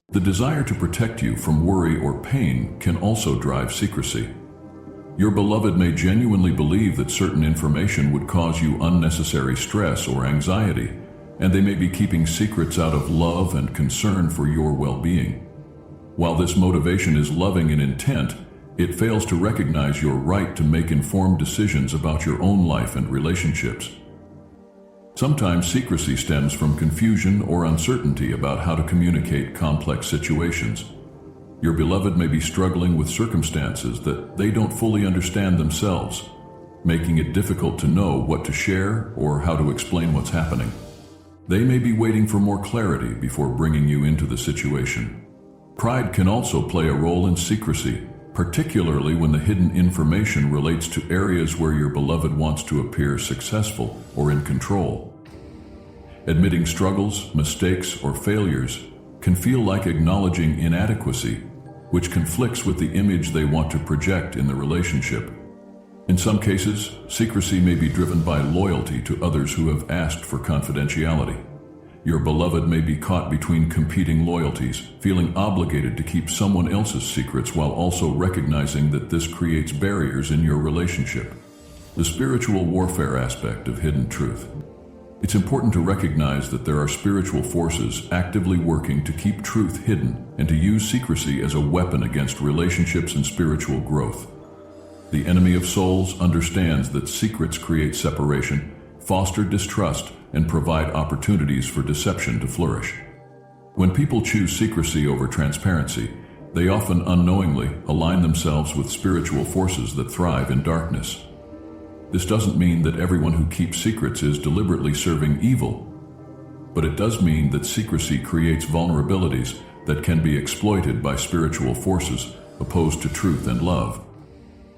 The desire to protect you from worry or pain can also drive secrecy. Your beloved may genuinely believe that certain information would cause you unnecessary stress or anxiety, and they may be keeping secrets out of love and concern for your well-being. While this motivation is loving in intent, it fails to recognize your right to make informed decisions about your own life and relationships. Sometimes secrecy stems from confusion or uncertainty about how to communicate complex situations. Your beloved may be struggling with circumstances that they don't fully understand themselves, making it difficult to know what to share or how to explain what's happening. They may be waiting for more clarity before bringing you into the situation. Pride can also play a role in secrecy, particularly when the hidden information relates to areas where your beloved wants to appear successful or in control. Admitting struggles, mistakes, or failures can feel like acknowledging inadequacy, which conflicts with the image they want to project in the relationship. In some cases, secrecy may be driven by loyalty to others who have asked for confidentiality. Your beloved may be caught between competing loyalties, feeling obligated to keep someone else's secrets while also recognizing that this creates barriers in your relationship. The spiritual warfare aspect of hidden truth. It's important to recognize that there are spiritual forces actively working to keep truth hidden and to use secrecy as a weapon against relationships and spiritual growth. The enemy of souls understands that secrets create separation, foster distrust, and provide opportunities for deception to flourish. When people choose secrecy over transparency, they often unknowingly align themselves with spiritual forces that thrive in darkness. This doesn't mean that everyone who keeps secrets is deliberately serving evil, but it does mean that secrecy creates vulnerabilities that can be exploited by spiritual forces opposed to truth and love.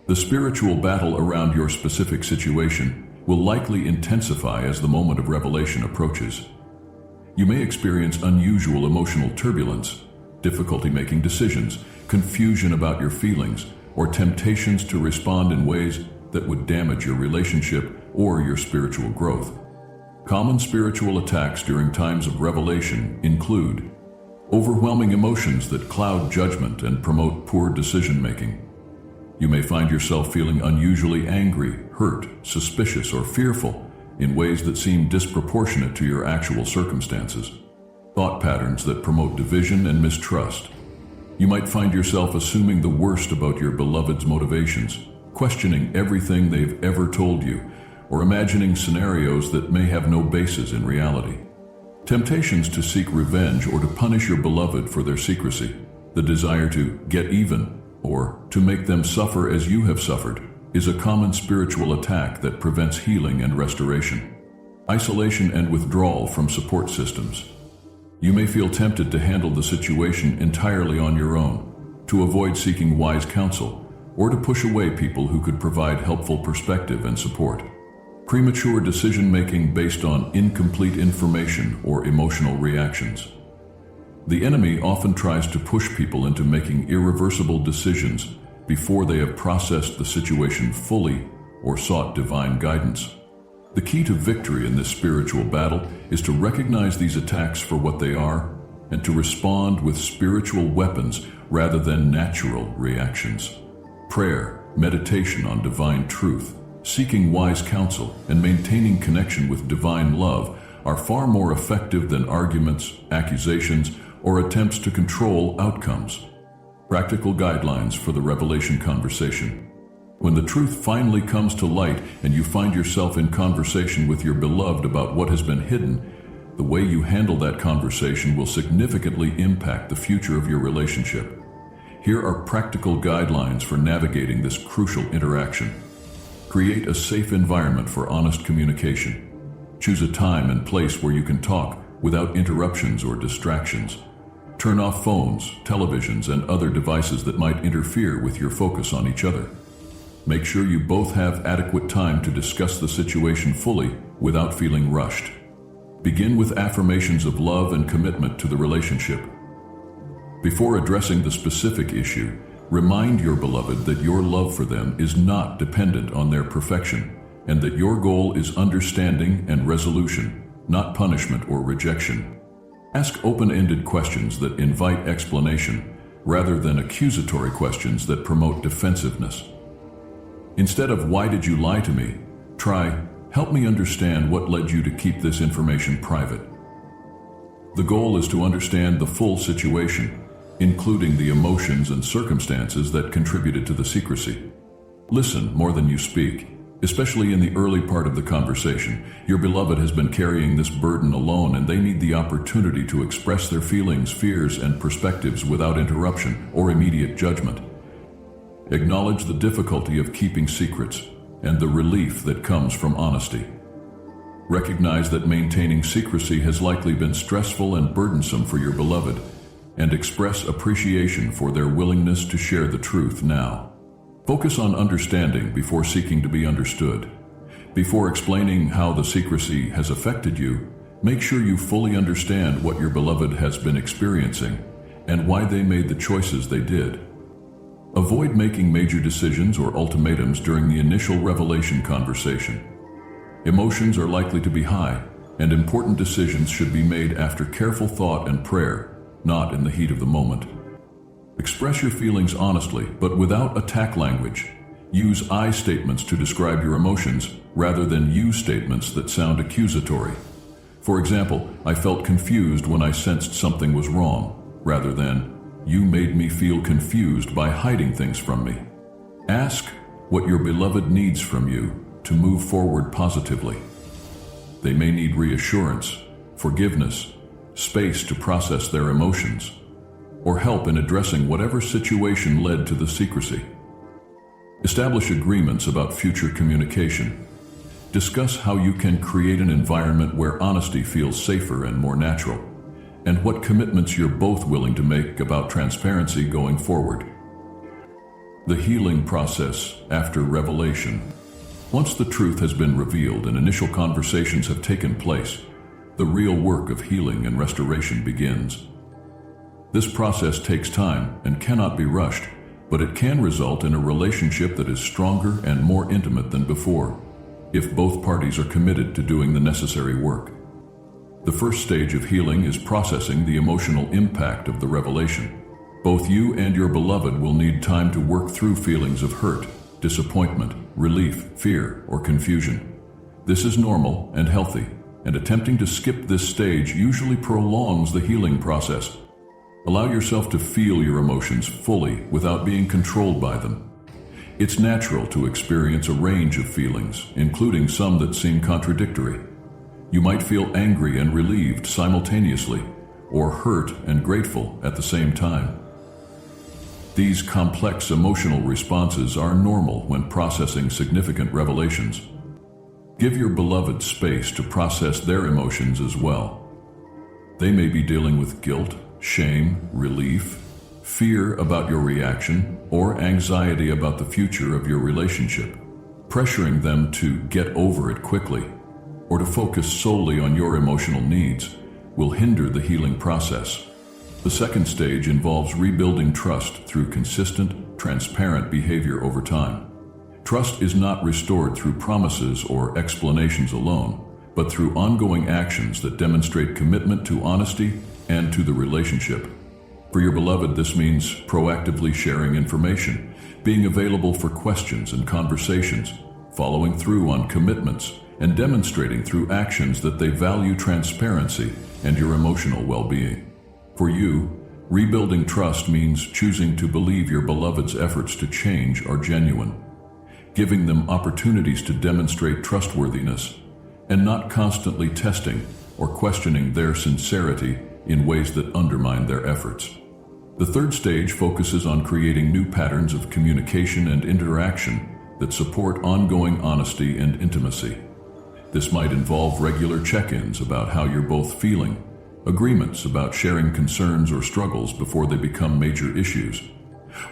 The spiritual battle around your specific situation will likely intensify as the moment of revelation approaches. You may experience unusual emotional turbulence, difficulty making decisions, confusion about your feelings, or temptations to respond in ways that would damage your relationship or your spiritual growth. Common spiritual attacks during times of revelation include overwhelming emotions that cloud judgment and promote poor decision-making. You may find yourself feeling unusually angry, hurt, suspicious, or fearful in ways that seem disproportionate to your actual circumstances. Thought patterns that promote division and mistrust. You might find yourself assuming the worst about your beloved's motivations, questioning everything they've ever told you, or imagining scenarios that may have no basis in reality. Temptations to seek revenge or to punish your beloved for their secrecy, the desire to get even, or to make them suffer as you have suffered, is a common spiritual attack that prevents healing and restoration. Isolation and withdrawal from support systems. You may feel tempted to handle the situation entirely on your own, to avoid seeking wise counsel, or to push away people who could provide helpful perspective and support. Premature decision-making based on incomplete information or emotional reactions. The enemy often tries to push people into making irreversible decisions before they have processed the situation fully or sought divine guidance. The key to victory in this spiritual battle is to recognize these attacks for what they are and to respond with spiritual weapons rather than natural reactions. Prayer, meditation on divine truth, seeking wise counsel, and maintaining connection with divine love are far more effective than arguments, accusations, or attempts to control outcomes. Practical guidelines for the revelation conversation. When the truth finally comes to light and you find yourself in conversation with your beloved about what has been hidden, the way you handle that conversation will significantly impact the future of your relationship. Here are practical guidelines for navigating this crucial interaction. Create a safe environment for honest communication. Choose a time and place where you can talk without interruptions or distractions. Turn off phones, televisions, and other devices that might interfere with your focus on each other. Make sure you both have adequate time to discuss the situation fully without feeling rushed. Begin with affirmations of love and commitment to the relationship. Before addressing the specific issue, remind your beloved that your love for them is not dependent on their perfection, and that your goal is understanding and resolution, not punishment or rejection. Ask open-ended questions that invite explanation, rather than accusatory questions that promote defensiveness. Instead of "Why did you lie to me?" try "Help me understand what led you to keep this information private." The goal is to understand the full situation, including the emotions and circumstances that contributed to the secrecy. Listen more than you speak, especially in the early part of the conversation. Your beloved has been carrying this burden alone, and they need the opportunity to express their feelings, fears, and perspectives without interruption or immediate judgment. Acknowledge the difficulty of keeping secrets and the relief that comes from honesty. Recognize that maintaining secrecy has likely been stressful and burdensome for your beloved, and express appreciation for their willingness to share the truth now. Focus on understanding before seeking to be understood. Before explaining how the secrecy has affected you, make sure you fully understand what your beloved has been experiencing and why they made the choices they did. Avoid making major decisions or ultimatums during the initial revelation conversation. Emotions are likely to be high, and important decisions should be made after careful thought and prayer, not in the heat of the moment. Express your feelings honestly, but without attack language. Use I statements to describe your emotions, rather than you statements that sound accusatory. For example, "I felt confused when I sensed something was wrong," rather than "You made me feel confused by hiding things from me." Ask what your beloved needs from you to move forward positively. They may need reassurance, forgiveness, space to process their emotions, or help in addressing whatever situation led to the secrecy. Establish agreements about future communication. Discuss how you can create an environment where honesty feels safer and more natural, and what commitments you're both willing to make about transparency going forward. The healing process after revelation. Once the truth has been revealed and initial conversations have taken place, the real work of healing and restoration begins. This process takes time and cannot be rushed, but it can result in a relationship that is stronger and more intimate than before, if both parties are committed to doing the necessary work. The first stage of healing is processing the emotional impact of the revelation. Both you and your beloved will need time to work through feelings of hurt, disappointment, relief, fear, or confusion. This is normal and healthy, and attempting to skip this stage usually prolongs the healing process. Allow yourself to feel your emotions fully without being controlled by them. It's natural to experience a range of feelings, including some that seem contradictory. You might feel angry and relieved simultaneously, or hurt and grateful at the same time. These complex emotional responses are normal when processing significant revelations. Give your beloved space to process their emotions as well. They may be dealing with guilt, shame, relief, fear about your reaction, or anxiety about the future of your relationship. Pressuring them to get over it quickly, or to focus solely on your emotional needs, will hinder the healing process. The second stage involves rebuilding trust through consistent, transparent behavior over time. Trust is not restored through promises or explanations alone, but through ongoing actions that demonstrate commitment to honesty and to the relationship. For your beloved, this means proactively sharing information, being available for questions and conversations, following through on commitments, and demonstrating through actions that they value transparency and your emotional well-being. For you, rebuilding trust means choosing to believe your beloved's efforts to change are genuine, giving them opportunities to demonstrate trustworthiness, and not constantly testing or questioning their sincerity in ways that undermine their efforts. The third stage focuses on creating new patterns of communication and interaction that support ongoing honesty and intimacy. This might involve regular check-ins about how you're both feeling, agreements about sharing concerns or struggles before they become major issues,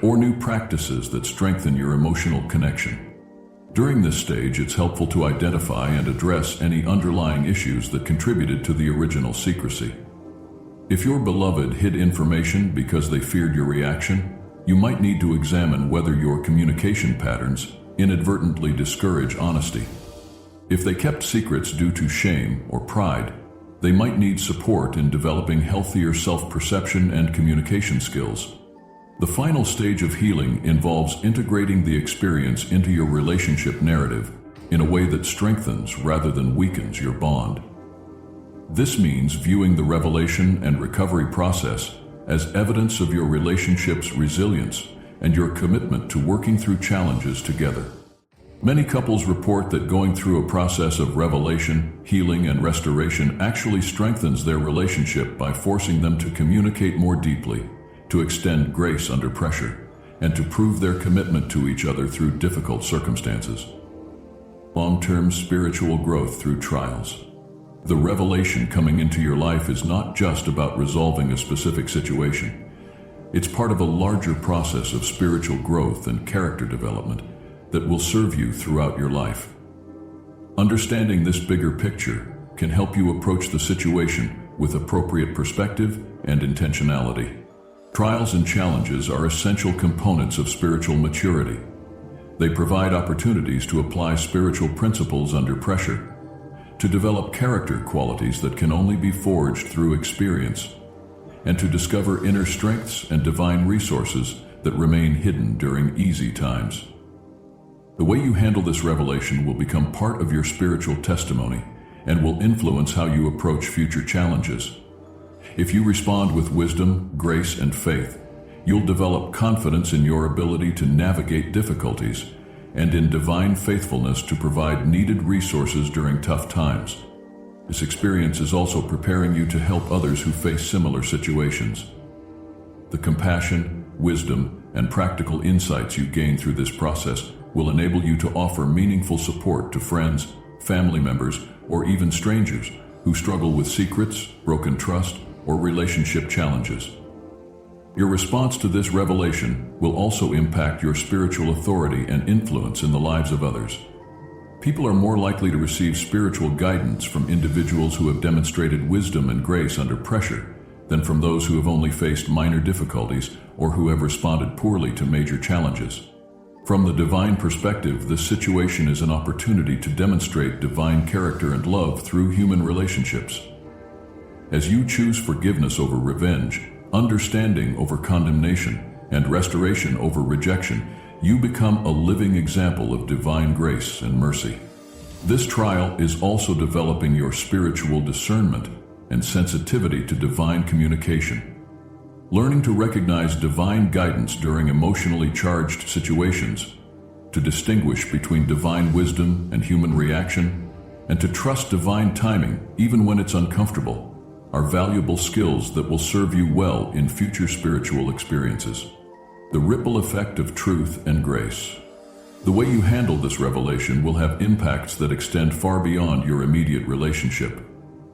or new practices that strengthen your emotional connection. During this stage, it's helpful to identify and address any underlying issues that contributed to the original secrecy. If your beloved hid information because they feared your reaction, you might need to examine whether your communication patterns inadvertently discourage honesty. If they kept secrets due to shame or pride, they might need support in developing healthier self-perception and communication skills. The final stage of healing involves integrating the experience into your relationship narrative in a way that strengthens rather than weakens your bond. This means viewing the revelation and recovery process as evidence of your relationship's resilience and your commitment to working through challenges together. Many couples report that going through a process of revelation, healing, and restoration actually strengthens their relationship by forcing them to communicate more deeply, to extend grace under pressure, and to prove their commitment to each other through difficult circumstances. Long-term spiritual growth through trials. The revelation coming into your life is not just about resolving a specific situation. It's part of a larger process of spiritual growth and character development that will serve you throughout your life. Understanding this bigger picture can help you approach the situation with appropriate perspective and intentionality. Trials and challenges are essential components of spiritual maturity. They provide opportunities to apply spiritual principles under pressure, to develop character qualities that can only be forged through experience, and to discover inner strengths and divine resources that remain hidden during easy times. The way you handle this revelation will become part of your spiritual testimony and will influence how you approach future challenges. If you respond with wisdom, grace, and faith, you'll develop confidence in your ability to navigate difficulties and in divine faithfulness to provide needed resources during tough times. This experience is also preparing you to help others who face similar situations. The compassion, wisdom, and practical insights you gain through this process will enable you to offer meaningful support to friends, family members, or even strangers who struggle with secrets, broken trust, or relationship challenges. Your response to this revelation will also impact your spiritual authority and influence in the lives of others. People are more likely to receive spiritual guidance from individuals who have demonstrated wisdom and grace under pressure than from those who have only faced minor difficulties or who have responded poorly to major challenges. From the divine perspective, this situation is an opportunity to demonstrate divine character and love through human relationships. As you choose forgiveness over revenge, understanding over condemnation, and restoration over rejection, you become a living example of divine grace and mercy. This trial is also developing your spiritual discernment and sensitivity to divine communication. Learning to recognize divine guidance during emotionally charged situations, to distinguish between divine wisdom and human reaction, and to trust divine timing even when it's uncomfortable are valuable skills that will serve you well in future spiritual experiences. The ripple effect of truth and grace. The way you handle this revelation will have impacts that extend far beyond your immediate relationship.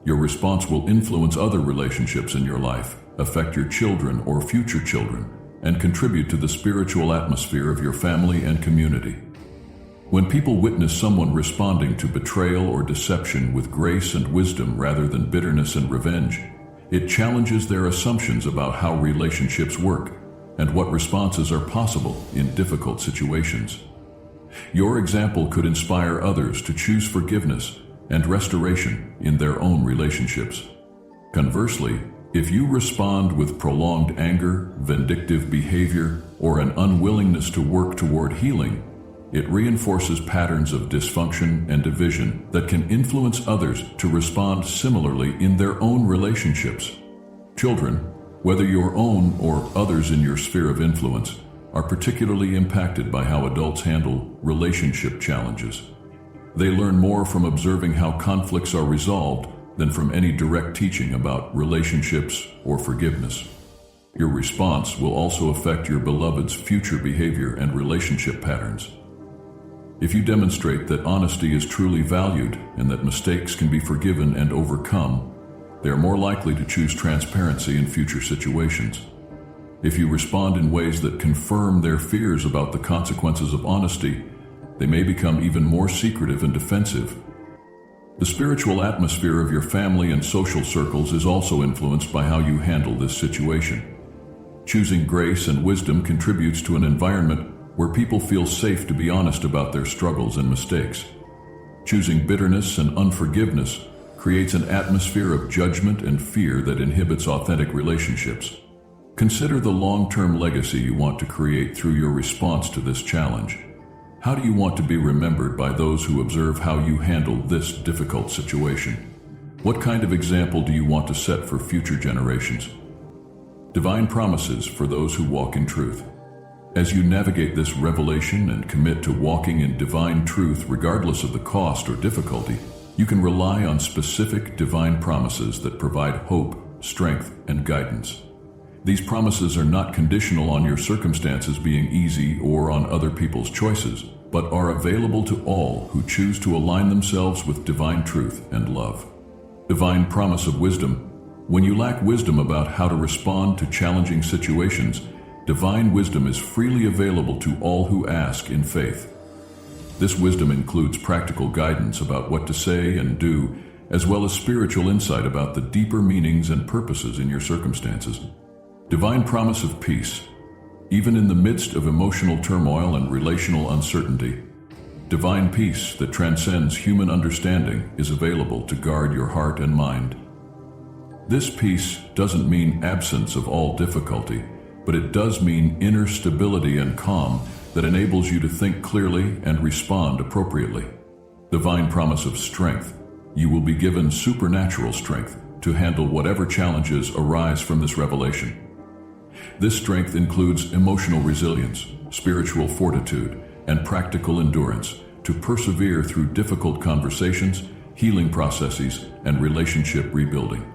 Your response will influence other relationships in your life, affect your children or future children, and contribute to the spiritual atmosphere of your family and community. When people witness someone responding to betrayal or deception with grace and wisdom rather than bitterness and revenge, it challenges their assumptions about how relationships work and what responses are possible in difficult situations. Your example could inspire others to choose forgiveness and restoration in their own relationships. Conversely, if you respond with prolonged anger, vindictive behavior, or an unwillingness to work toward healing, it reinforces patterns of dysfunction and division that can influence others to respond similarly in their own relationships. Children, whether your own or others in your sphere of influence, are particularly impacted by how adults handle relationship challenges. They learn more from observing how conflicts are resolved than from any direct teaching about relationships or forgiveness. Your response will also affect your beloved's future behavior and relationship patterns. If you demonstrate that honesty is truly valued and that mistakes can be forgiven and overcome, they are more likely to choose transparency in future situations. If you respond in ways that confirm their fears about the consequences of honesty, they may become even more secretive and defensive. The spiritual atmosphere of your family and social circles is also influenced by how you handle this situation. Choosing grace and wisdom contributes to an environment where people feel safe to be honest about their struggles and mistakes. Choosing bitterness and unforgiveness creates an atmosphere of judgment and fear that inhibits authentic relationships. Consider the long-term legacy you want to create through your response to this challenge. How do you want to be remembered by those who observe how you handle this difficult situation? What kind of example do you want to set for future generations? Divine promises for those who walk in truth. As you navigate this revelation and commit to walking in divine truth regardless of the cost or difficulty, you can rely on specific divine promises that provide hope, strength, and guidance. These promises are not conditional on your circumstances being easy or on other people's choices, but are available to all who choose to align themselves with divine truth and love. Divine promise of wisdom. When you lack wisdom about how to respond to challenging situations, divine wisdom is freely available to all who ask in faith. This wisdom includes practical guidance about what to say and do, as well as spiritual insight about the deeper meanings and purposes in your circumstances. Divine promise of peace. Even in the midst of emotional turmoil and relational uncertainty, divine peace that transcends human understanding is available to guard your heart and mind. This peace doesn't mean absence of all difficulty, but it does mean inner stability and calm that enables you to think clearly and respond appropriately. Divine promise of strength. You will be given supernatural strength to handle whatever challenges arise from this revelation. This strength includes emotional resilience, spiritual fortitude, and practical endurance to persevere through difficult conversations, healing processes, and relationship rebuilding.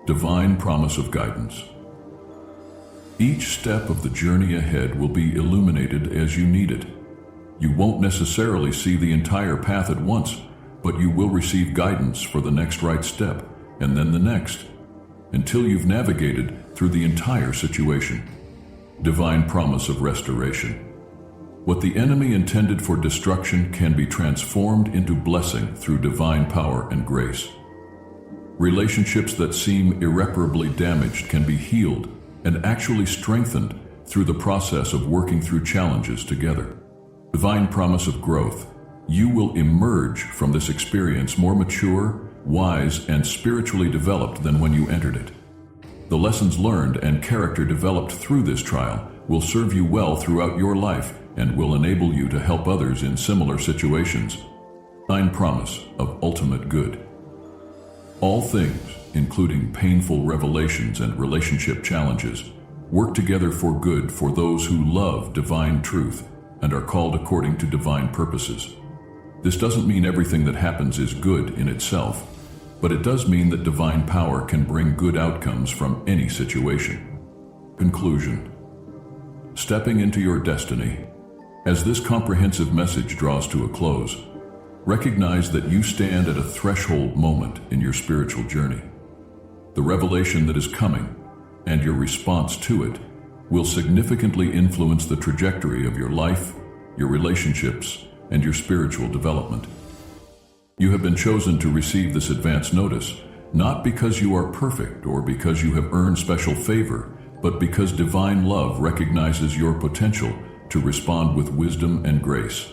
Divine promise of guidance. Each step of the journey ahead will be illuminated as you need it. You won't necessarily see the entire path at once, but you will receive guidance for the next right step, and then the next, until you've navigated through the entire situation. Divine promise of restoration. What the enemy intended for destruction can be transformed into blessing through divine power and grace. Relationships that seem irreparably damaged can be healed and actually strengthened through the process of working through challenges together. Divine promise of growth. You will emerge from this experience more mature, wise, and spiritually developed than when you entered it. The lessons learned and character developed through this trial will serve you well throughout your life and will enable you to help others in similar situations. Divine promise of ultimate good. All things, including painful revelations and relationship challenges, work together for good for those who love divine truth and are called according to divine purposes. This doesn't mean everything that happens is good in itself, but it does mean that divine power can bring good outcomes from any situation. Conclusion. Stepping into your destiny. As this comprehensive message draws to a close, recognize that you stand at a threshold moment in your spiritual journey. The revelation that is coming, and your response to it, will significantly influence the trajectory of your life, your relationships, and your spiritual development. You have been chosen to receive this advance notice, not because you are perfect or because you have earned special favor, but because divine love recognizes your potential to respond with wisdom and grace.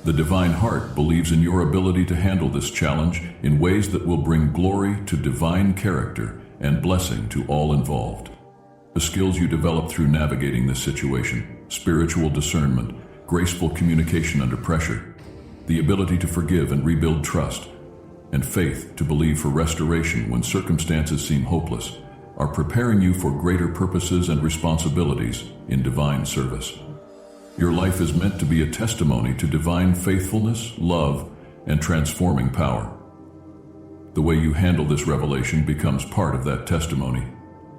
The divine heart believes in your ability to handle this challenge in ways that will bring glory to divine character and blessing to all involved. The skills you develop through navigating this situation, spiritual discernment, graceful communication under pressure, the ability to forgive and rebuild trust, and faith to believe for restoration when circumstances seem hopeless, are preparing you for greater purposes and responsibilities in divine service. Your life is meant to be a testimony to divine faithfulness, love, and transforming power. The way you handle this revelation becomes part of that testimony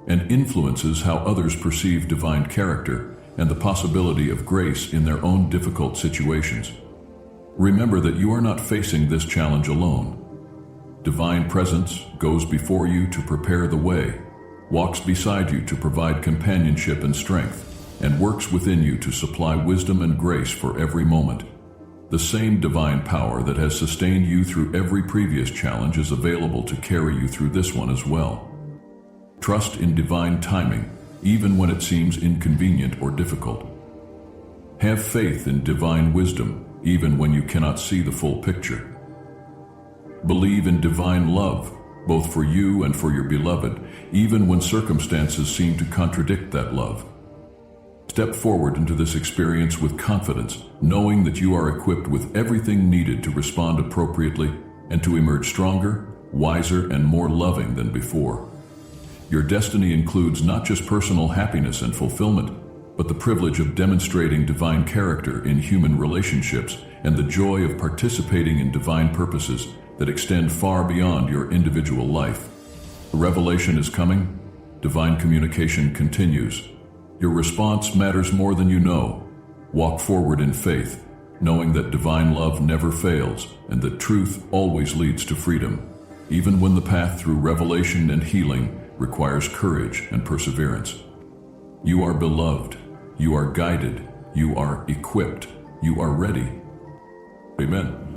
and influences how others perceive divine character and the possibility of grace in their own difficult situations. Remember that you are not facing this challenge alone. Divine presence goes before you to prepare the way, walks beside you to provide companionship and strength, and works within you to supply wisdom and grace for every moment. The same divine power that has sustained you through every previous challenge is available to carry you through this one as well. Trust in divine timing, even when it seems inconvenient or difficult. Have faith in divine wisdom, even when you cannot see the full picture. Believe in divine love, both for you and for your beloved, even when circumstances seem to contradict that love. Step forward into this experience with confidence, knowing that you are equipped with everything needed to respond appropriately and to emerge stronger, wiser, and more loving than before. Your destiny includes not just personal happiness and fulfillment, but the privilege of demonstrating divine character in human relationships and the joy of participating in divine purposes that extend far beyond your individual life. The revelation is coming. Divine communication continues. Your response matters more than you know. Walk forward in faith, knowing that divine love never fails and that truth always leads to freedom, even when the path through revelation and healing requires courage and perseverance. You are beloved, you are guided, you are equipped, you are ready. Amen.